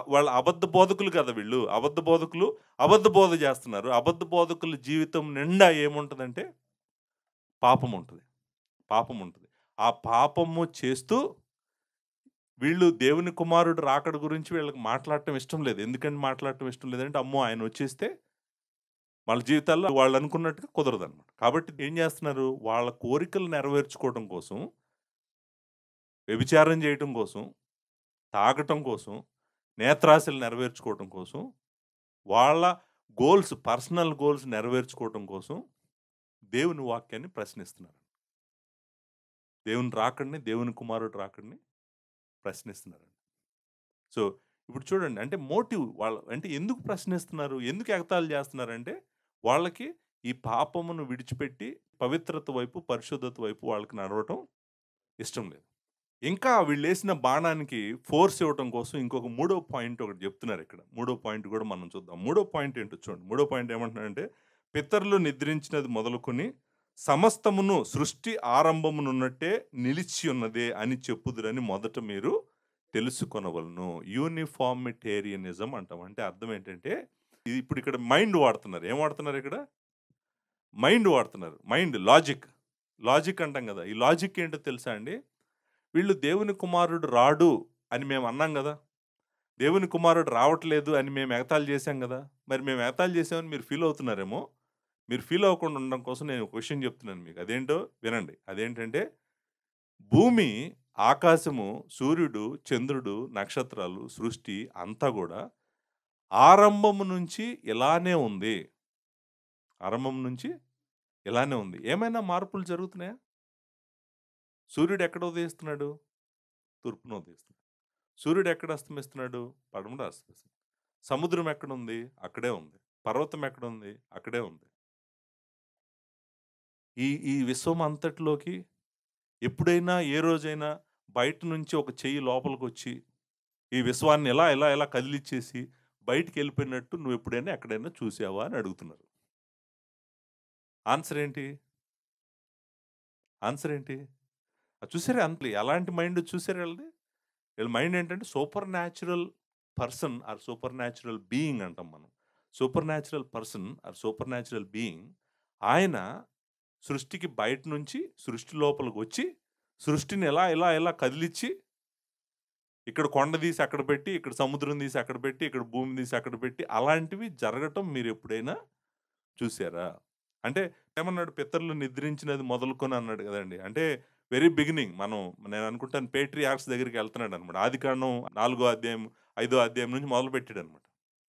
వాళ్ళ అబద్ధ బోధకులు కదా వీళ్ళు అబద్ధ బోధకులు అబద్ధ బోధ చేస్తున్నారు. అబద్ధ బోధకుల జీవితం నిండా ఏముంటదంటే పాపం ఉంటుంది. పాపం ఉంటుంది. ఆ పాపము చేస్తూ వీళ్ళు దేవుని కుమారుడు రాకడ గురించి వీళ్ళకి మాట్లాడటం ఇష్టం లేదు. ఎందుకని మాట్లాడటం ఇష్టం లేదంటే, అమ్మో! ఆయనొచ్చేస్తే వాళ్ళ జీవితాల్లో వాళ్ళు అనుకున్నట్టుగా కుదరదనమాట. కాబట్టి ఏం చేస్తున్నారు? వాళ్ళ కోరికలు నెరవేర్చుకోవడం కోసం, వ్యభిచారం చేయటం కోసం, తాగటం కోసం, నేత్రాశలు నెరవేర్చుకోవటం కోసం, వాళ్ళ పర్సనల్ గోల్స్ నెరవేర్చుకోవటం కోసం దేవుని వాక్యాన్ని ప్రశ్నిస్తున్నారు. దేవుని రాకడని, దేవుని కుమారుడు రాకడని ప్రశ్నిస్తున్నారు. సో, ఇప్పుడు చూడండి అంటే మోటివ్ అంటే ఎందుకు ప్రశ్నిస్తున్నారు? ఎందుకు ఎగతాళి చేస్తున్నారంటే, వాళ్ళకి ఈ పాపమును విడిచిపెట్టి పవిత్రత వైపు, పరిశుద్ధత వైపు వాళ్ళకి నడవటం ఇష్టం లేదు. ఇంకా వీళ్ళేసిన బాణానికి ఫోర్స్ ఇవ్వటం కోసం ఇంకొక మూడో పాయింట్ ఒకటి చెప్తున్నారిక్కడ. మూడో పాయింట్ కూడా మనం చూద్దాం. మూడో పాయింట్ ఏంటో చూడండి. మూడో పాయింట్ ఏమంటున్నాడంటే, పితరులు నిద్రించినది మొదలుకొని సమస్తమును సృష్టి ఆరంభమునున్నట్టే నిలిచి ఉన్నదే అని చెప్పుదురని మొదట మీరు తెలుసుకొనవలెను. యూనిఫార్మిటేరియనిజం అంటాం. అంటే అర్థం ఏంటంటే, ఇది ఇప్పుడు ఇక్కడ మైండ్ వాడుతున్నారు. ఏం వాడుతున్నారు ఇక్కడ? మైండ్ వాడుతున్నారు. Mind logic. లాజిక్ అంటాం గదా! ఈ లాజిక్ ఏంటో తెలుసా అండి? వీళ్ళు దేవుని కుమారుడు రాడు అని మేము అన్నాం గదా! దేవుని కుమారుడు రావట్లేదు అని మేము ఎగతాళి చేశాం గదా! మరి మేము ఎగతాళి చేసామని మీరు ఫీల్ అవుతున్నారేమో! మీరు ఫీల్ అవ్వకుండా ఉండడం కోసం నేను ఒక విషయం చెప్తున్నాను మీకు. అదేంటో వినండి. అదేంటంటే భూమి, ఆకాశము, సూర్యుడు, చంద్రుడు, నక్షత్రాలు, సృష్టి అంతా గూడా ఆరంభము నుంచి ఇలానే ఉంది. ఆరంభం నుంచి ఇలానే ఉంది. ఏమైనా మార్పులు జరుగుతున్నాయా? సూర్యుడు ఎక్కడ ఉదయిస్తున్నాడు? తూర్పున ఉదయిస్తున్నాడు. సూర్యుడు ఎక్కడ అస్తమిస్తున్నాడు? పడమట అస్తమిస్తున్నాడు. సముద్రం ఎక్కడుంది? అక్కడే ఉంది. పర్వతం ఎక్కడుంది? అక్కడే ఉంది. ఈ ఈ విశ్వం అంతటిలోకి ఎప్పుడైనా ఏ రోజైనా బయట నుంచి ఒక చెయ్యి లోపలికొచ్చి, ఈ విశ్వాన్ని ఎలా, ఎలా, ఎలా కదిలిచ్చేసి బయటికెళ్ళిపోయినట్టు నువ్వెప్పుడైనా ఎక్కడైనా చూసావా అని అడుగుతున్నారు. ఆన్సర్ ఏంటి? ఆన్సర్ ఏంటి? చూసారా ఎలాంటి మైండ్ చూసారా ఈళ్ళది? వీళ్ళ మైండ్ ఏంటంటే super natural person are super natural being అంటాం మనం. Super natural person are super natural being ఆయన సృష్టికి బయట నుంచి సృష్టి లోపలికొచ్చి, సృష్టిని ఎలా, ఎలా, ఎలా కదిలిచ్చి, ఇక్కడ కొండ తీసి అక్కడ పెట్టి, ఇక్కడ సముద్రం తీసి అక్కడ పెట్టి, ఇక్కడ భూమి తీసి అక్కడ పెట్టి, అలాంటివి జరగటం మీరెప్పుడైనా చూసారా? అంటే ఏమన్నాడు, పితరులు నిద్రించినది మొదలుకొని అన్నాడు కదండీ. అంటే వెరీ బిగినింగ్ నేను అనుకుంటాను పేట్రియార్క్స్ దగ్గరికి వెళ్తున్నాడనమాట. ఆదికాండం 4 అధ్యాయం, 5 అధ్యాయం నుంచి మొదలుపెట్టాడనమాట.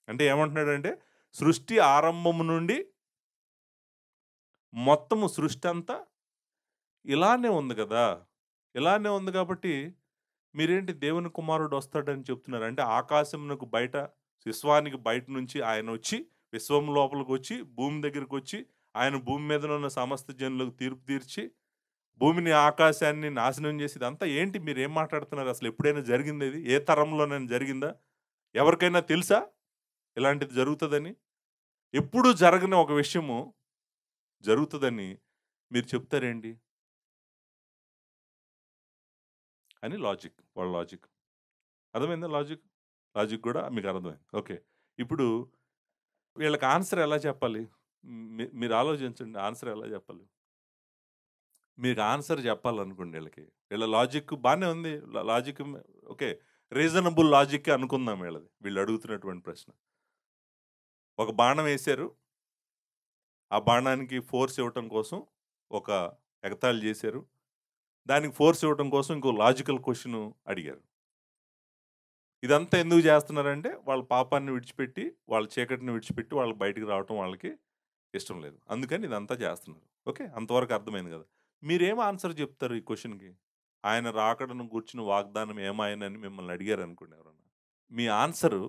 అంటే ఏమంటున్నాడంటే, సృష్టి ఆరంభము నుండి మొత్తము సృష్టి అంతా ఇలానే ఉంది గదా! ఇలానే ఉంది కాబట్టి మీరేంటి దేవుని కుమారుడు వస్తాడని చెప్తున్నారు. అంటే ఆకాశమునకు బయట, విశ్వానికి బయట నుంచి ఆయనొచ్చి, విశ్వం లోపలికొచ్చి, భూమి దగ్గరికొచ్చి, ఆయన భూమి మీదనున్న సమస్త జనులకు తీర్పు తీర్చి, భూమిని, ఆకాశాన్ని నాశనం చేసి ఇదంతా ఏంటి మీరేం మాట్లాడుతున్నారు? అసలు ఎప్పుడైనా జరిగిందా ఇది? ఏ తరంలోనైనా జరిగిందా? ఎవరికైనా తెలుసా ఇలాంటిది జరుగుతదని? ఎప్పుడూ జరగని ఒక విషయము జరుగుతదని మీరు చెప్తారేంటి? అని లాజిక్. వాళ్ళ లాజిక్. అర్థమైందా లాజిక్? లాజిక్ గూడా మీకు అర్థమైంది. ఓకే. ఇప్పుడు వీళ్ళకి ఆన్సర్ ఎలా చెప్పాలి? మీరు ఆలోచించండి ఆన్సర్ ఎలా చెప్పాలి? మీకు ఆన్సర్ చెప్పాలనుకోండి వీళ్ళకి. వీళ్ళ లాజిక్ బానే ఉంది. Logic okay. రీజనబుల్ లాజిక్కే అనుకుందాం వీళ్ళది. వీళ్ళు అడుగుతున్నటువంటి ప్రశ్న. ఒక బాణం ఏశారు. ఆ బాణానికి ఫోర్స్ ఇవ్వటం కోసం ఒక ఎగతాళి చేశారు. దానికి ఫోర్స్ ఇవ్వటం కోసం ఇంకో లాజికల్ క్వెషన్ అడిగారు. ఇదంతా ఎందుకు చేస్తున్నారంటే, వాళ్ళ పాపాన్ని విడిచిపెట్టి, వాళ్ళ చీకటిని విడిచిపెట్టి, వాళ్ళకి బయటికి రావటం వాళ్ళకి ఇష్టం లేదు. అందుకని ఇదంతా చేస్తున్నారు. ఓకే. అంతవరకు అర్థమైంది కదా! మీరేం ఆన్సర్ చెప్తారు ఈ క్వెషన్‌కి? ఆయన రాకడను గూర్చిన వాగ్దానం ఏమాయనని మిమ్మల్ని అడిగారనుకోండి ఎవరన్నా. మీ ఆన్సరు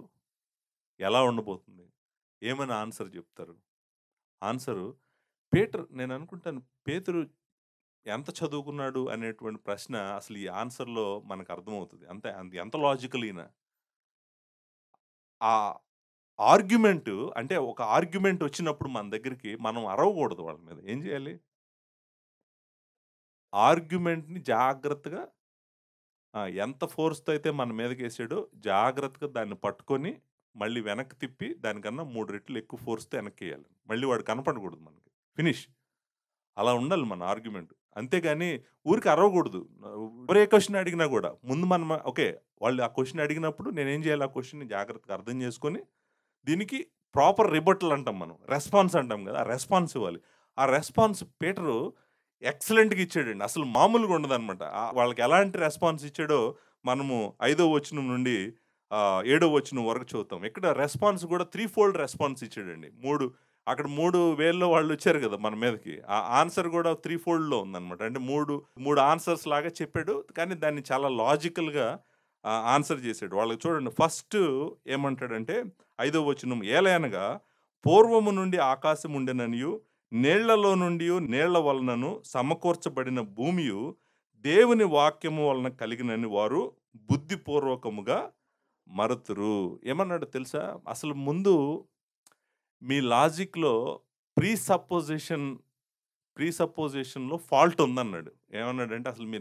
ఎలా ఉండబోతుంది? ఏమని ఆన్సర్ చెప్తారు? ఆన్సరు నేననుకుంటాను పేతురు ఎంత చదువుకున్నాడు అనేటువంటి ప్రశ్న అసలు ఈ ఆన్సర్‌లో మనకు అర్థమవుతది. ఎంత లాజికల్ ఈయన. ఆ ఆర్గ్యుమెంట్ అంటే ఒక ఆర్గ్యుమెంట్ వచ్చినప్పుడు మన దగ్గరికి మనం అరవకూడదు వాళ్ళ మీద. ఏం చేయాలి? ఆర్గ్యుమెంట్‌ని జాగ్రత్తగా ఎంత ఫోర్స్‌తో అయితే మన మీదకేసాడో జాగ్రత్తగా దాన్ని పట్టుకొని మళ్ళీ వెనక్కి తిప్పి దానికన్నా 3 రెట్లు ఎక్కువ ఫోర్స్‌తో వెనక్కేయాలి. మళ్ళీ వాడు కనపడకూడదు మనకి. ఫినిష్. అలా ఉండాలి మన ఆర్గ్యుమెంట్. అంతేగాని ఊరికే అరవకూడదు. ఎవరు ఏ క్వెషన్ అడిగినా గూడా ముందు మనం ఓకే. వాళ్ళు ఆ క్వెషన్ అడిగినప్పుడు నేనేం చేయాలి? ఆ క్వెషన్‌ని జాగ్రత్తగా అర్థం చేసుకొని దీనికి ప్రాపర్ రిబట్టల్ అంటాం మనం. రెస్పాన్స్ అంటాం గదా! ఆ రెస్పాన్స్ ఇవ్వాలి. ఆ రెస్పాన్స్ పీటరు ఎక్సలెంట్‌గా ఇచ్చాడండి. అసలు మామూలుగా ఉండదనమాట. వాళ్ళకి ఎలాంటి రెస్పాన్స్ ఇచ్చాడో మనము 5వ వచనం నుండి 7వ వచనం వరకు చదువుతాం. ఇక్కడ రెస్పాన్స్ గూడా ఫోల్డ్ రెస్పాన్స్ ఇచ్చాడండి. అక్కడ 3 వేల్లో వాళ్ళొచ్చారు గదా! మన మీదకి. ఆ ఆన్సర్ గూడా ఫోల్డ్‌లో ఉందనమాట. అంటే 3 ఆన్సర్స్ లాగా చెప్పాడు. కానీ దాన్ని చాలా లాజికల్‌గా ఆన్సర్ చేసాడు. వాళ్ళకి చూడండి ఫస్ట్ ఏమంటాడంటే 5వ వచనం ఏలయనగా పూర్వము నుండి ఆకాశం ఉండెననియు నీళ్లలో నుండియు నీళ్ల వలనను సమకూర్చబడిన భూమియు దేవుని వాక్యము వలన కలిగినని వారు బుద్ధిపూర్వకముగా మరుతురు. ఏమన్నాడో తెలుసా? అసలు ముందు మీ లాజిక్‌లో ప్రీసపోజిషన్ ప్రీసపోజిషన్‌లో ఫాల్ట్ ఉందన్నాడు. ఏమన్నాడంటే అసలు మీ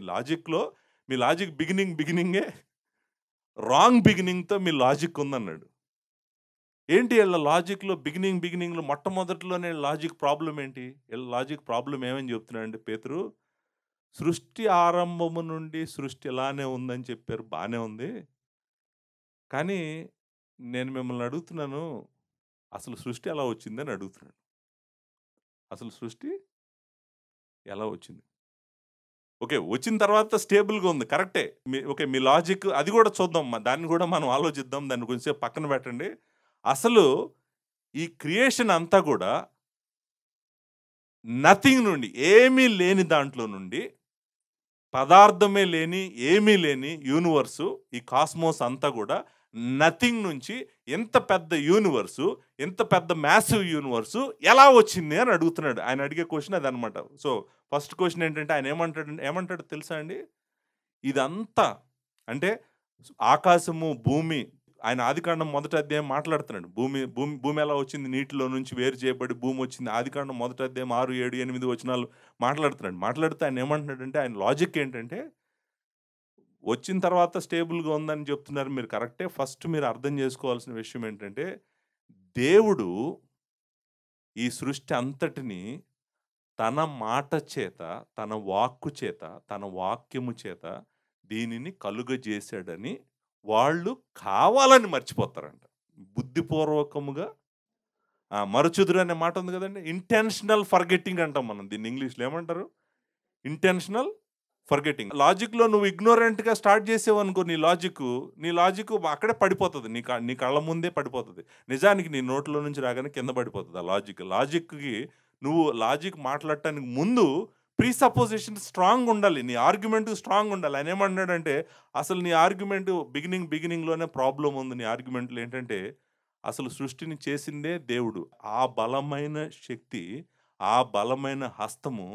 లాజిక్ బిగినింగే రాంగ్ బిగినింగ్‌తో మీ లాజిక్ ఉందన్నాడు. ఏంటి ఈళ్ళ లాజిక్‌లో బిగినింగ్‌లో మొట్టమొదటిలోనే లాజిక్ ప్రాబ్లమ్ ఏంటి? ఈళ్ళ లాజిక్ ప్రాబ్లమ్ ఏమని చెప్తున్నాడంటే పేతురు, సృష్టి ఆరంభము నుండి సృష్టి ఇలానే ఉందని చెప్పారు. బానే ఉంది. కానీ నేను మిమ్మల్ని అడుగుతున్నాను, అసలు సృష్టి ఎలా వచ్చిందని అడుగుతున్నాను. అసలు సృష్టి ఎలా వచ్చింది? ఓకే. వచ్చిన తర్వాత స్టేబుల్‌గా ఉంది. కరెక్టే. మీ లాజిక్ అది గూడా చూద్దాం. దాన్ని గూడా మనం ఆలోచిద్దాం. దాన్ని కొంచెం సేపు పక్కన పెట్టండి. అసలు ఈ క్రియేషన్ అంతా గూడా నథింగ్ నుండి ఏమీ లేని దాంట్లో నుండి పదార్థమే లేని, ఏమీ లేని యూనివర్సు ఈ కాస్మోస్ అంతా గూడా నథింగ్ నుంచి ఎంత పెద్ద యూనివర్సు, ఎంత పెద్ద మ్యాసివ్ యూనివర్సు ఎలా వచ్చింది అని అడుగుతున్నాడు. ఆయన అడిగే క్వశ్చన్ అదనమాట. సో, ఫస్ట్ క్వశ్చన్ ఏంటంటే ఆయన ఏమంటాడో తెలుసా అండి? ఇదంతా అంటే ఆకాశము, భూమి ఆయన ఆదికాండం మొదటి అధ్యాయం మాట్లాడుతున్నాడు. భూమి భూమి భూమి ఎలా వచ్చింది? నీటిలో నుంచి వేరు చేయబడి భూమి వచ్చింది. ఆదికాండం మొదటి అధ్యాయం 6, 7, 8 వచనాలు మాట్లాడుతున్నాడు. మాట్లాడుతూ ఆయన ఏమంటున్నాడంటే ఆయన లాజిక్ ఏంటంటే వచ్చిన తర్వాత స్టేబుల్‌గా ఉందని చెప్తున్నారు మీరు కరెక్టే. ఫస్ట్ మీరు అర్థం చేసుకోవాల్సిన విషయం ఏంటంటే, దేవుడు ఈ సృష్టి అంతటిని తన మాట చేత, తన వాక్కు చేత, తన వాక్యము చేత దీనిని కలుగజేశాడని వాళ్ళు కావాలని మర్చిపోతారంట. బుద్ధిపూర్వకముగా మరచుదురు అనే మాట ఉంది కదండీ! ఇంటెన్షనల్ ఫర్గెట్టింగ్ అంటాం మనం దీన్ని ఇంగ్లీష్‌లో ఏమంటారు? Intentional forgetting. లాజిక్‌లో నువ్వు ఇగ్నోరెంట్‌గా స్టార్ట్ చేసావనుకో నీ లాజిక్కు అక్కడే పడిపోతది. నీ కళ్ళ ముందే పడిపోతది. నిజానికి నీ నోట్లో నుంచి రాగానే కింద పడిపోతది ఆ లాజిక్. లాజిక్‌కి నువ్వు లాజిక్ మాట్లాడటానికి ముందు ప్రీసపోజిషన్ స్ట్రాంగ్ ఉండాలి. నీ ఆర్గ్యుమెంట్ స్ట్రాంగ్ ఉండాలి. ఆయన ఏమంటున్నాడంటే అసలు నీ ఆర్గ్యుమెంట్ బిగినింగ్‌లోనే ప్రాబ్లమ్ ఉంది. నీ ఆర్గ్యుమెంట్‌లో ఏంటంటే అసలు సృష్టిని చేసిందే దేవుడు. ఆ బలమైన శక్తి, ఆ బలమైన హస్తము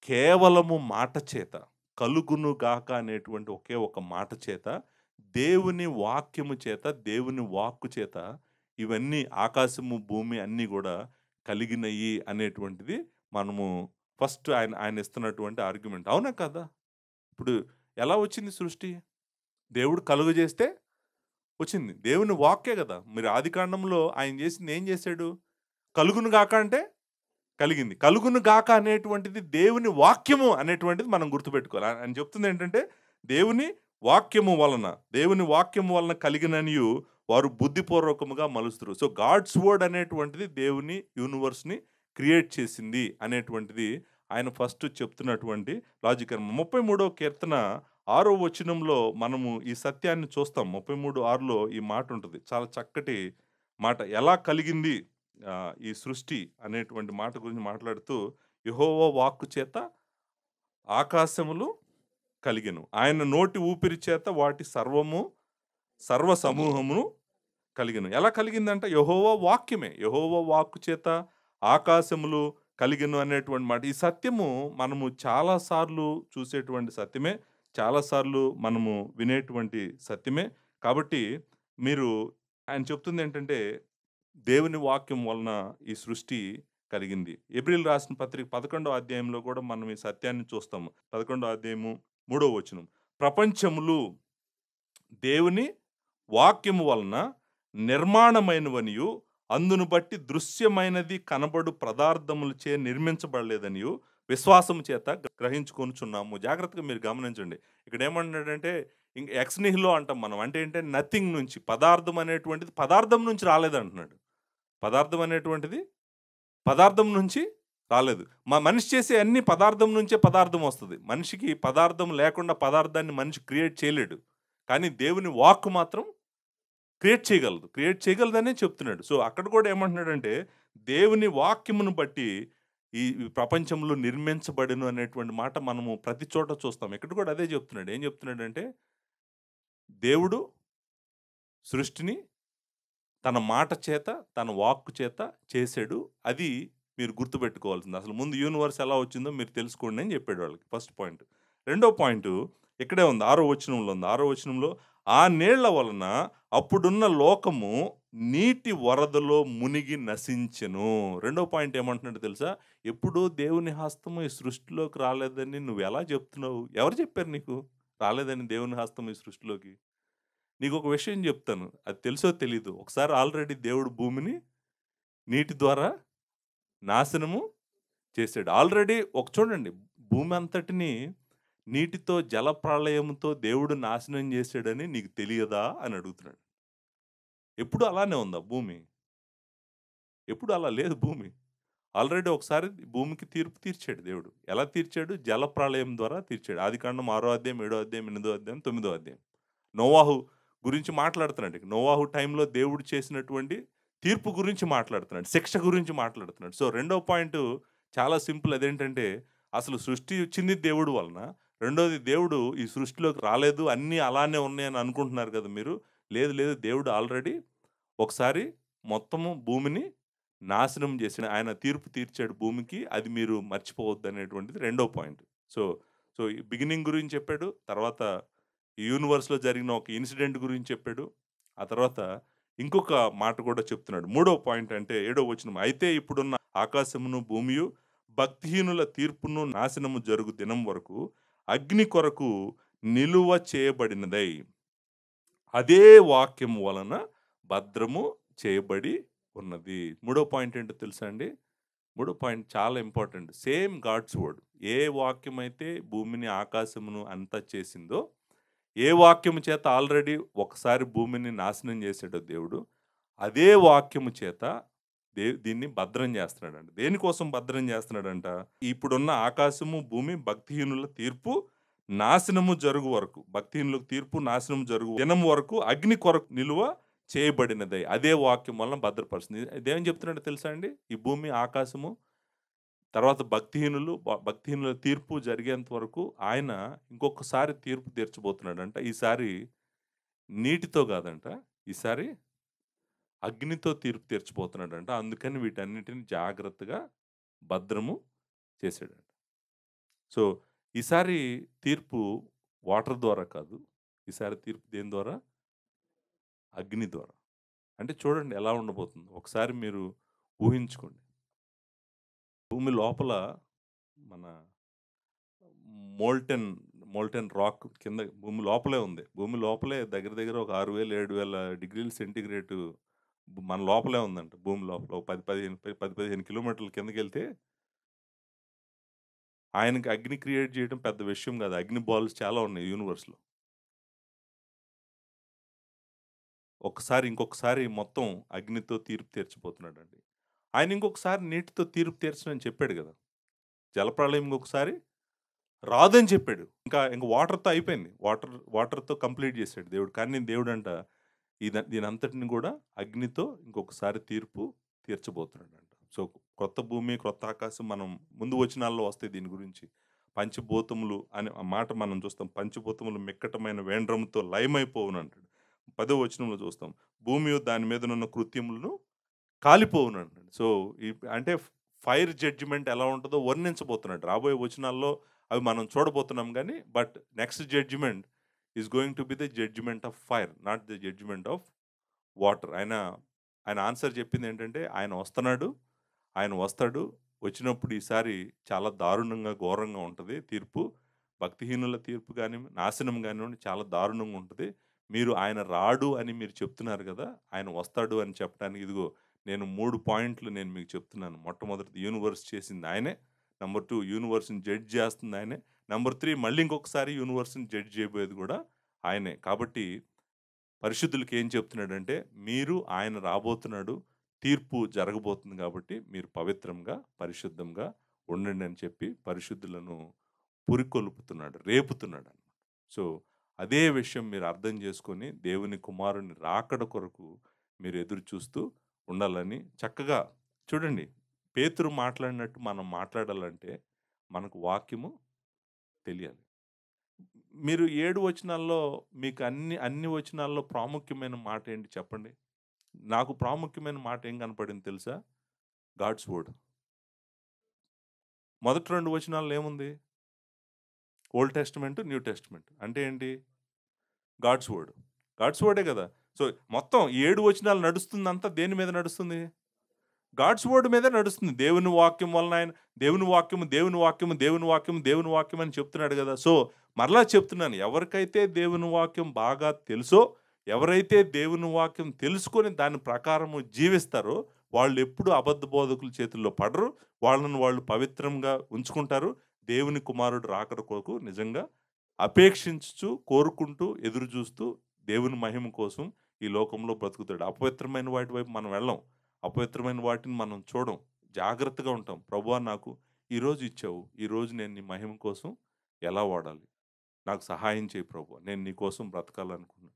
కేవలము మాట చేత కలుగును గాక అనేటువంటి ఒకే ఒక మాట చేత దేవుని వాక్యము చేత దేవుని వాక్కు చేత ఇవన్నీ ఆకాశము భూమి అన్నీ కూడా కలిగినయి అనేటువంటిది మనము ఫస్ట్ ఆయన ఇస్తున్నటువంటి ఆర్గ్యుమెంట్ అవునా కదా ఇప్పుడు ఎలా వచ్చింది సృష్టి దేవుడు కలుగు చేస్తే వచ్చింది దేవుని వాక్యే కదా మీరు ఆదికాండంలో ఆయన చేసింది ఏం చేశాడు కలుగును గాక అంటే కలిగింది. కలుగును గాక అనేటువంటిది దేవుని వాక్యము అనేటువంటిది మనం గుర్తుపెట్టుకోవాలి. ఆయన చెప్తుంది ఏంటంటే దేవుని వాక్యము వలన కలిగిననియు వారు బుద్ధిపూర్వకముగా మలుస్తురు. సో గాడ్స్ వర్డ్ అనేటువంటిది దేవుని యూనివర్స్‌ని క్రియేట్ చేసింది అనేటువంటిది ఆయన ఫస్ట్ చెప్తున్నటువంటి లాజిక్. 33వ కీర్తన 6వ వచనంలో మనము ఈ సత్యాన్ని చూస్తాం. 33:6లో ఈ మాట ఉంటది. చాలా చక్కటి మాట. ఎలా కలిగింది ఈ సృష్టి అనేటువంటి మాట గురించి మాట్లాడుతూ యెహోవా వాక్కు చేత ఆకాశములు కలిగెను. ఆయన నోటి ఊపిరి చేత వాటి సర్వ సమూహమును కలిగెను. ఎలా కలిగిందంటే యెహోవా వాక్యమే. యెహోవా వాక్కు చేత ఆకాశములు కలిగెను అనేటువంటి మాట. ఈ సత్యము మనము చాలా సార్లు చూసేటువంటి సత్యమే. చాలా సార్లు మనము వినేటువంటి సత్యమే. కాబట్టి మీరు ఆయన చెప్తుంది ఏంటంటే దేవుని వాక్యం వలన ఈ సృష్టి కలిగింది. హెబ్రీయులు రాసిన పత్రిక 11వ అధ్యాయంలో కూడా మనం ఈ సత్యాన్ని చూస్తాము. 11వ అధ్యాయము 3వ వచనం. ప్రపంచములు దేవుని వాక్యము వలన నిర్మాణమైనవనియు అందును బట్టి దృశ్యమైనది కనబడు పదార్థములచే నిర్మించబడలేదనియు విశ్వాసము చేత గ్రహించుకొనుచున్నాము. జాగ్రత్తగా మీరు గమనించండి. ఇక్కడ ఏమంటున్నాడంటే ఎక్స్ నిహిలో అంటాం మనం. అంటే ఏంటంటే నథింగ్ నుంచి పదార్థం అనేటువంటిది పదార్థం నుంచి రాలేదంటున్నాడు. పదార్థం అనేటువంటిది పదార్థం నుంచి రాలేదు. మనిషి చేసే అన్ని పదార్థం నుంచే పదార్థం వస్తది. మనిషికి పదార్థం లేకుండా పదార్థాన్ని మనిషి క్రియేట్ చేయలేడు. కానీ దేవుని వాక్కు మాత్రం క్రియేట్ చేయగలదు. క్రియేట్ చేయగలదనే చెప్తున్నాడు. సో, అక్కడ కూడా ఏమంటున్నాడంటే దేవుని వాక్యమును బట్టి ఈ ప్రపంచంలో నిర్మించబడెను అనేటువంటి మాట మనము ప్రతి చోట చూస్తాం. ఇక్కడ కూడా అదే చెప్తున్నాడు. ఏం చెప్తున్నాడంటే దేవుడు సృష్టిని తన మాట చేత, తన వాక్కు చేత చేసాడు. అది మీరు గుర్తుపెట్టుకోవాల్సింది. అసలు ముందు యూనివర్స్ ఎలా వచ్చిందో మీరు తెలుసుకోండి అని చెప్పాడు వాళ్ళకి. First point. రెండో పాయింట్ ఇక్కడే ఉంది. 6వ వచనంలో ఉంది. 6వ వచనంలో ఆ నీళ్ల వలన అప్పుడున్న లోకము నీటి వరదలో మునిగి నశించెను. రెండో పాయింట్ ఏమంటున్నాడో తెలుసా? ఎప్పుడూ దేవుని హస్తము ఈ సృష్టిలోకి రాలేదని నువ్వు ఎలా చెప్తున్నావు? ఎవరు చెప్పారు నీకు రాలేదని దేవుని హస్తం ఈ సృష్టిలోకి? నీకొక విషయం చెప్తాను. అది తెలుసో తెలీదో. ఒకసారి ఆల్రెడీ దేవుడు భూమిని నీటి ద్వారా నాశనము చేసాడు. ఆల్రెడీ చూడండి భూమి అంతటిని నీటితో జలప్రళయంతో దేవుడు నాశనం చేసాడని నీకు తెలియదా అని అడుగుతున్నాడు. ఎప్పుడు అలానే ఉందా భూమి? ఎప్పుడు అలా లేదు భూమి. ఆల్రెడీ ఒకసారి భూమికి తీర్పు తీర్చాడు దేవుడు. ఎలా తీర్చాడు? జలప్రళయం ద్వారా తీర్చాడు. ఆదికాండం 6వ అధ్యాయం, 7వ అధ్యాయం, 8వ అధ్యాయం, 9వ అధ్యాయం. నోవాహు గురించి మాట్లాడుతున్నాడు. నోవాహు టైంలో దేవుడు చేసినటువంటి తీర్పు గురించి మాట్లాడుతున్నాడు. శిక్ష గురించి మాట్లాడుతున్నాడు. సో, రెండో పాయింట్ చాలా సింపుల్. అదేంటంటే అసలు సృష్టి వచ్చింది దేవుడు వలన. రెండోది దేవుడు ఈ సృష్టిలోకి రాలేదు. అన్నీ అలానే ఉన్నాయని అనుకుంటున్నారు కదా మీరు. లేదు లేదు, దేవుడు ఆల్రెడీ ఒకసారి మొత్తము భూమిని నాశనం చేసిన ఆయన తీర్పు తీర్చాడు భూమికి. అది మీరు మర్చిపోవద్దనేటువంటిది రెండో పాయింట్. సో, సో, ఈ బిగినింగ్ గురించి చెప్పాడు. తర్వాత ఈ యూనివర్స్‌లో జరిగిన ఒక ఇన్సిడెంట్ గురించి చెప్పాడు. ఆ తర్వాత ఇంకొక మాట కూడా చెప్తున్నాడు. మూడో పాయింట్ అంటే ఏడో వచనం. అయితే ఇప్పుడున్న ఆకాశమును, భూమియు భక్తిహీనుల తీర్పును నాశనము జరుగు దినం వరకు అగ్ని కొరకు నిలువ చేయబడినదై అదే వాక్యము వలన భద్రము చేయబడి ఉన్నది. మూడో పాయింట్ ఏంటో తెలుసా అండి? మూడో పాయింట్ చాలా ఇంపార్టెంట్. Same God's word. ఏ వాక్యం అయితే భూమిని, ఆకాశమును అంతా చేసిందో, ఏ వాక్యము చేత ఆల్రెడీ ఒకసారి భూమిని నాశనం చేసాడో దేవుడు, అదే వాక్యము చేత దీన్ని భద్రం చేస్తున్నాడంట. దేనికోసం భద్రం చేస్తున్నాడంట? ఇప్పుడున్న ఆకాశము, భూమి భక్తిహీనుల తీర్పు నాశనము జరుగు వరకు, భక్తిహీనులకు తీర్పు నాశనం జరుగు దినం వరకు అగ్ని కొరకు నిలువ చేయబడినదై అదే వాక్యం వలన భద్రపరుస్తుంది. ఇదేం చెప్తున్నాడో తెలుసా అండి? ఈ భూమి, ఆకాశము తర్వాత భక్తిహీనుల తీర్పు జరిగేంత వరకు ఆయన ఇంకొకసారి తీర్పు తీర్చబోతున్నాడంట. ఈసారి నీటితో కాదంట. ఈసారి అగ్నితో తీర్పు తీర్చబోతున్నాడంట. అందుకని వీటన్నిటిని జాగ్రత్తగా భద్రము చేసాడంట. సో, ఈసారి తీర్పు వాటర్ ద్వారా కాదు. ఈసారి తీర్పు దేని ద్వారా? అగ్ని ద్వారా. అంటే చూడండి ఎలా ఉండబోతుందో. ఒకసారి మీరు ఊహించుకోండి. భూమి లోపల మన మోల్టెన్ మోల్టెన్ రాక్ కింద భూమి లోపలే ఉంది. భూమి లోపలే దగ్గర దగ్గర ఒక 6000, 7000 డిగ్రీల సెంటీగ్రేడ్ మన లోపలే ఉందంట. భూమి లోపల ఒక 15 కిలోమీటర్ల కిందకెళ్తే ఆయనకి అగ్ని క్రియేట్ చేయడం పెద్ద విషయం కాదు. అగ్ని బాల్స్ చాలా ఉన్నాయి యూనివర్స్‌లో. ఇంకొకసారి మొత్తం అగ్నితో తీర్పు తీర్చబోతున్నాడండి. ఆయన ఇంకొకసారి నీటితో తీర్పు తీర్చనని చెప్పాడు గదా! జలప్రళయం ఇంకొకసారి రాదని చెప్పాడు. ఇంక వాటర్‌తో అయిపోయింది. వాటర్‌తో కంప్లీట్ చేసాడు దేవుడు. కానీ దేవుడంట దీనంతటిని గూడా అగ్నితో ఇంకొకసారి తీర్పు తీర్చబోతున్నాడంట. సో, క్రొత్త భూమి, క్రొత్త ఆకాశం మనం ముందు వచనాల్లో వస్తాయి దీని గురించి. పంచభూతములు అనే ఆ మాట మనం చూస్తాం. పంచభూతములు మిక్కటమైన వేండ్రముతో లయమైపోవునంటాడు. 10వ వచనంలో చూస్తాం. భూమియు దాని మీదనున్న కృత్యములను కాలిపోవునంటాడు. సో, అంటే ఫైర్ జడ్జిమెంట్ ఎలా ఉంటదో వర్ణించబోతున్నాడు. రాబోయే వచనాల్లో అవి మనం చూడబోతున్నాం గానీ, but next judgement is going to be the judgement of fire. Not the judgement of water. ఆయన ఆన్సర్ చెప్పిందేంటంటే, ఆయన వస్తాడు. వచ్చినప్పుడు ఈసారి చాలా దారుణంగా, ఘోరంగా ఉంటది తీర్పు. భక్తిహీనుల తీర్పు నాశనం గానివ్వండి చాలా దారుణంగా ఉంటది. మీరు ఆయన రాడు అని మీరు చెప్తున్నారు గదా! ఆయన వస్తాడు అని చెప్పడానికి ఇదిగో నేను 3 పాయింట్లు నేను మీకు చెప్తున్నాను. మొట్టమొదటిది యూనివర్స్ చేసింది ఆయనే. నంబర్ 2 యూనివర్స్‌ని జడ్జ్ చేస్తుంది ఆయనే. నంబర్ 3 మళ్ళీ ఇంకొకసారి యూనివర్స్‌ని జడ్జ్ చేయబోయేది గూడా ఆయనే. కాబట్టి పరిశుద్ధులకి ఏం చెప్తున్నాడంటే, మీరు ఆయన రాబోతున్నాడు. తీర్పు జరగబోతుంది కాబట్టి మీరు పవిత్రంగా, పరిశుద్ధంగా ఉండండి అని చెప్పి పరిశుద్ధులను పురికొల్పుతున్నాడు. రేపుతున్నాడన్నమాట. సో, అదే విషయం మీరు అర్థం చేసుకొని దేవుని కుమారుని రాకడ కొరకు మీరు ఎదురు చూస్తూ ఉండాలని చక్కగా చూడండి. పేతురు మాట్లాడినట్టు మనం మాట్లాడాలంటే మనకు వాక్యము తెలియాలి. మీరు 7 వచనాల్లో మీకు అన్ని వచనాల్లో ప్రాముఖ్యమైన మాట ఏంటి చెప్పండి? నాకు ప్రాముఖ్యమైన మాట ఏం కనపడింది తెలుసా? God's word. మొదటి 2 వచనాల్లో ఏముంది? Old testament, new testament. అంటే ఏంటి? God's word. గాడ్స్ వర్డే గదా! సో, మొత్తం 7 వచనాలు నడుస్తుందంతా దేని మీద నడుస్తుంది? గాడ్స్ వర్డ్ మీదే నడుస్తుంది. దేవుని వాక్యం వలన ఆయన దేవుని వాక్యము, దేవుని వాక్యము, దేవుని వాక్యము, దేవుని వాక్యం అని చెప్తున్నాడు గదా! సో, మరలా చెప్తున్నాను. ఎవరికైతే దేవుని వాక్యం బాగా తెలుసో, ఎవరైతే దేవుని వాక్యం తెలుసుకొని దాని ప్రకారము జీవిస్తారో, వాళ్ళెప్పుడు అబద్ధ బోధకుల చేతుల్లో పడరు. వాళ్ళని వాళ్ళు పవిత్రంగా ఉంచుకుంటారు. దేవుని కుమారుడు రాకడ కొరకు నిజంగా అపేక్షించుచు, కోరుకుంటూ, ఎదురు చూస్తూ, దేవుని మహిమ కోసం ఈ లోకంలో బ్రతుకుతాడు. అపవిత్రమైన వాటి వైపు మనం వెళ్ళం. అపవిత్రమైన వాటిని మనం చూడం. జాగ్రత్తగా ఉంటాం. ప్రభువా నాకు ఈరోజు ఇచ్చావు. ఈరోజు నేను నీ మహిమ కోసం ఎలా వాడాలి? నాకు సహాయం చేయి ప్రభువా. నేను నీ కోసం బ్రతకాలనుకున్నా.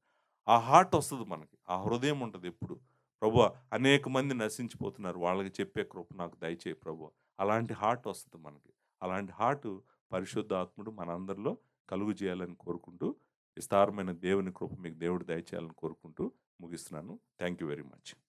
ఆ హార్ట్ వస్తది మనకి. ఆ హృదయం ఉంటది ఎప్పుడు. ప్రభువా అనేక మంది నశించిపోతున్నారు. వాళ్ళకి చెప్పే కృప నాకు దయచేయి ప్రభువా. అలాంటి హార్ట్ వస్తది మనకి. అలాంటి హార్ట్ పరిశుద్ధాత్ముడు మనందరిలో కలుగజేయాలని కోరుకుంటూ, విస్తారమైన దేవుని కృప మీకు దేవుడు దయచేయాలని కోరుకుంటూ ముగిస్తున్నాను. Thank you very much.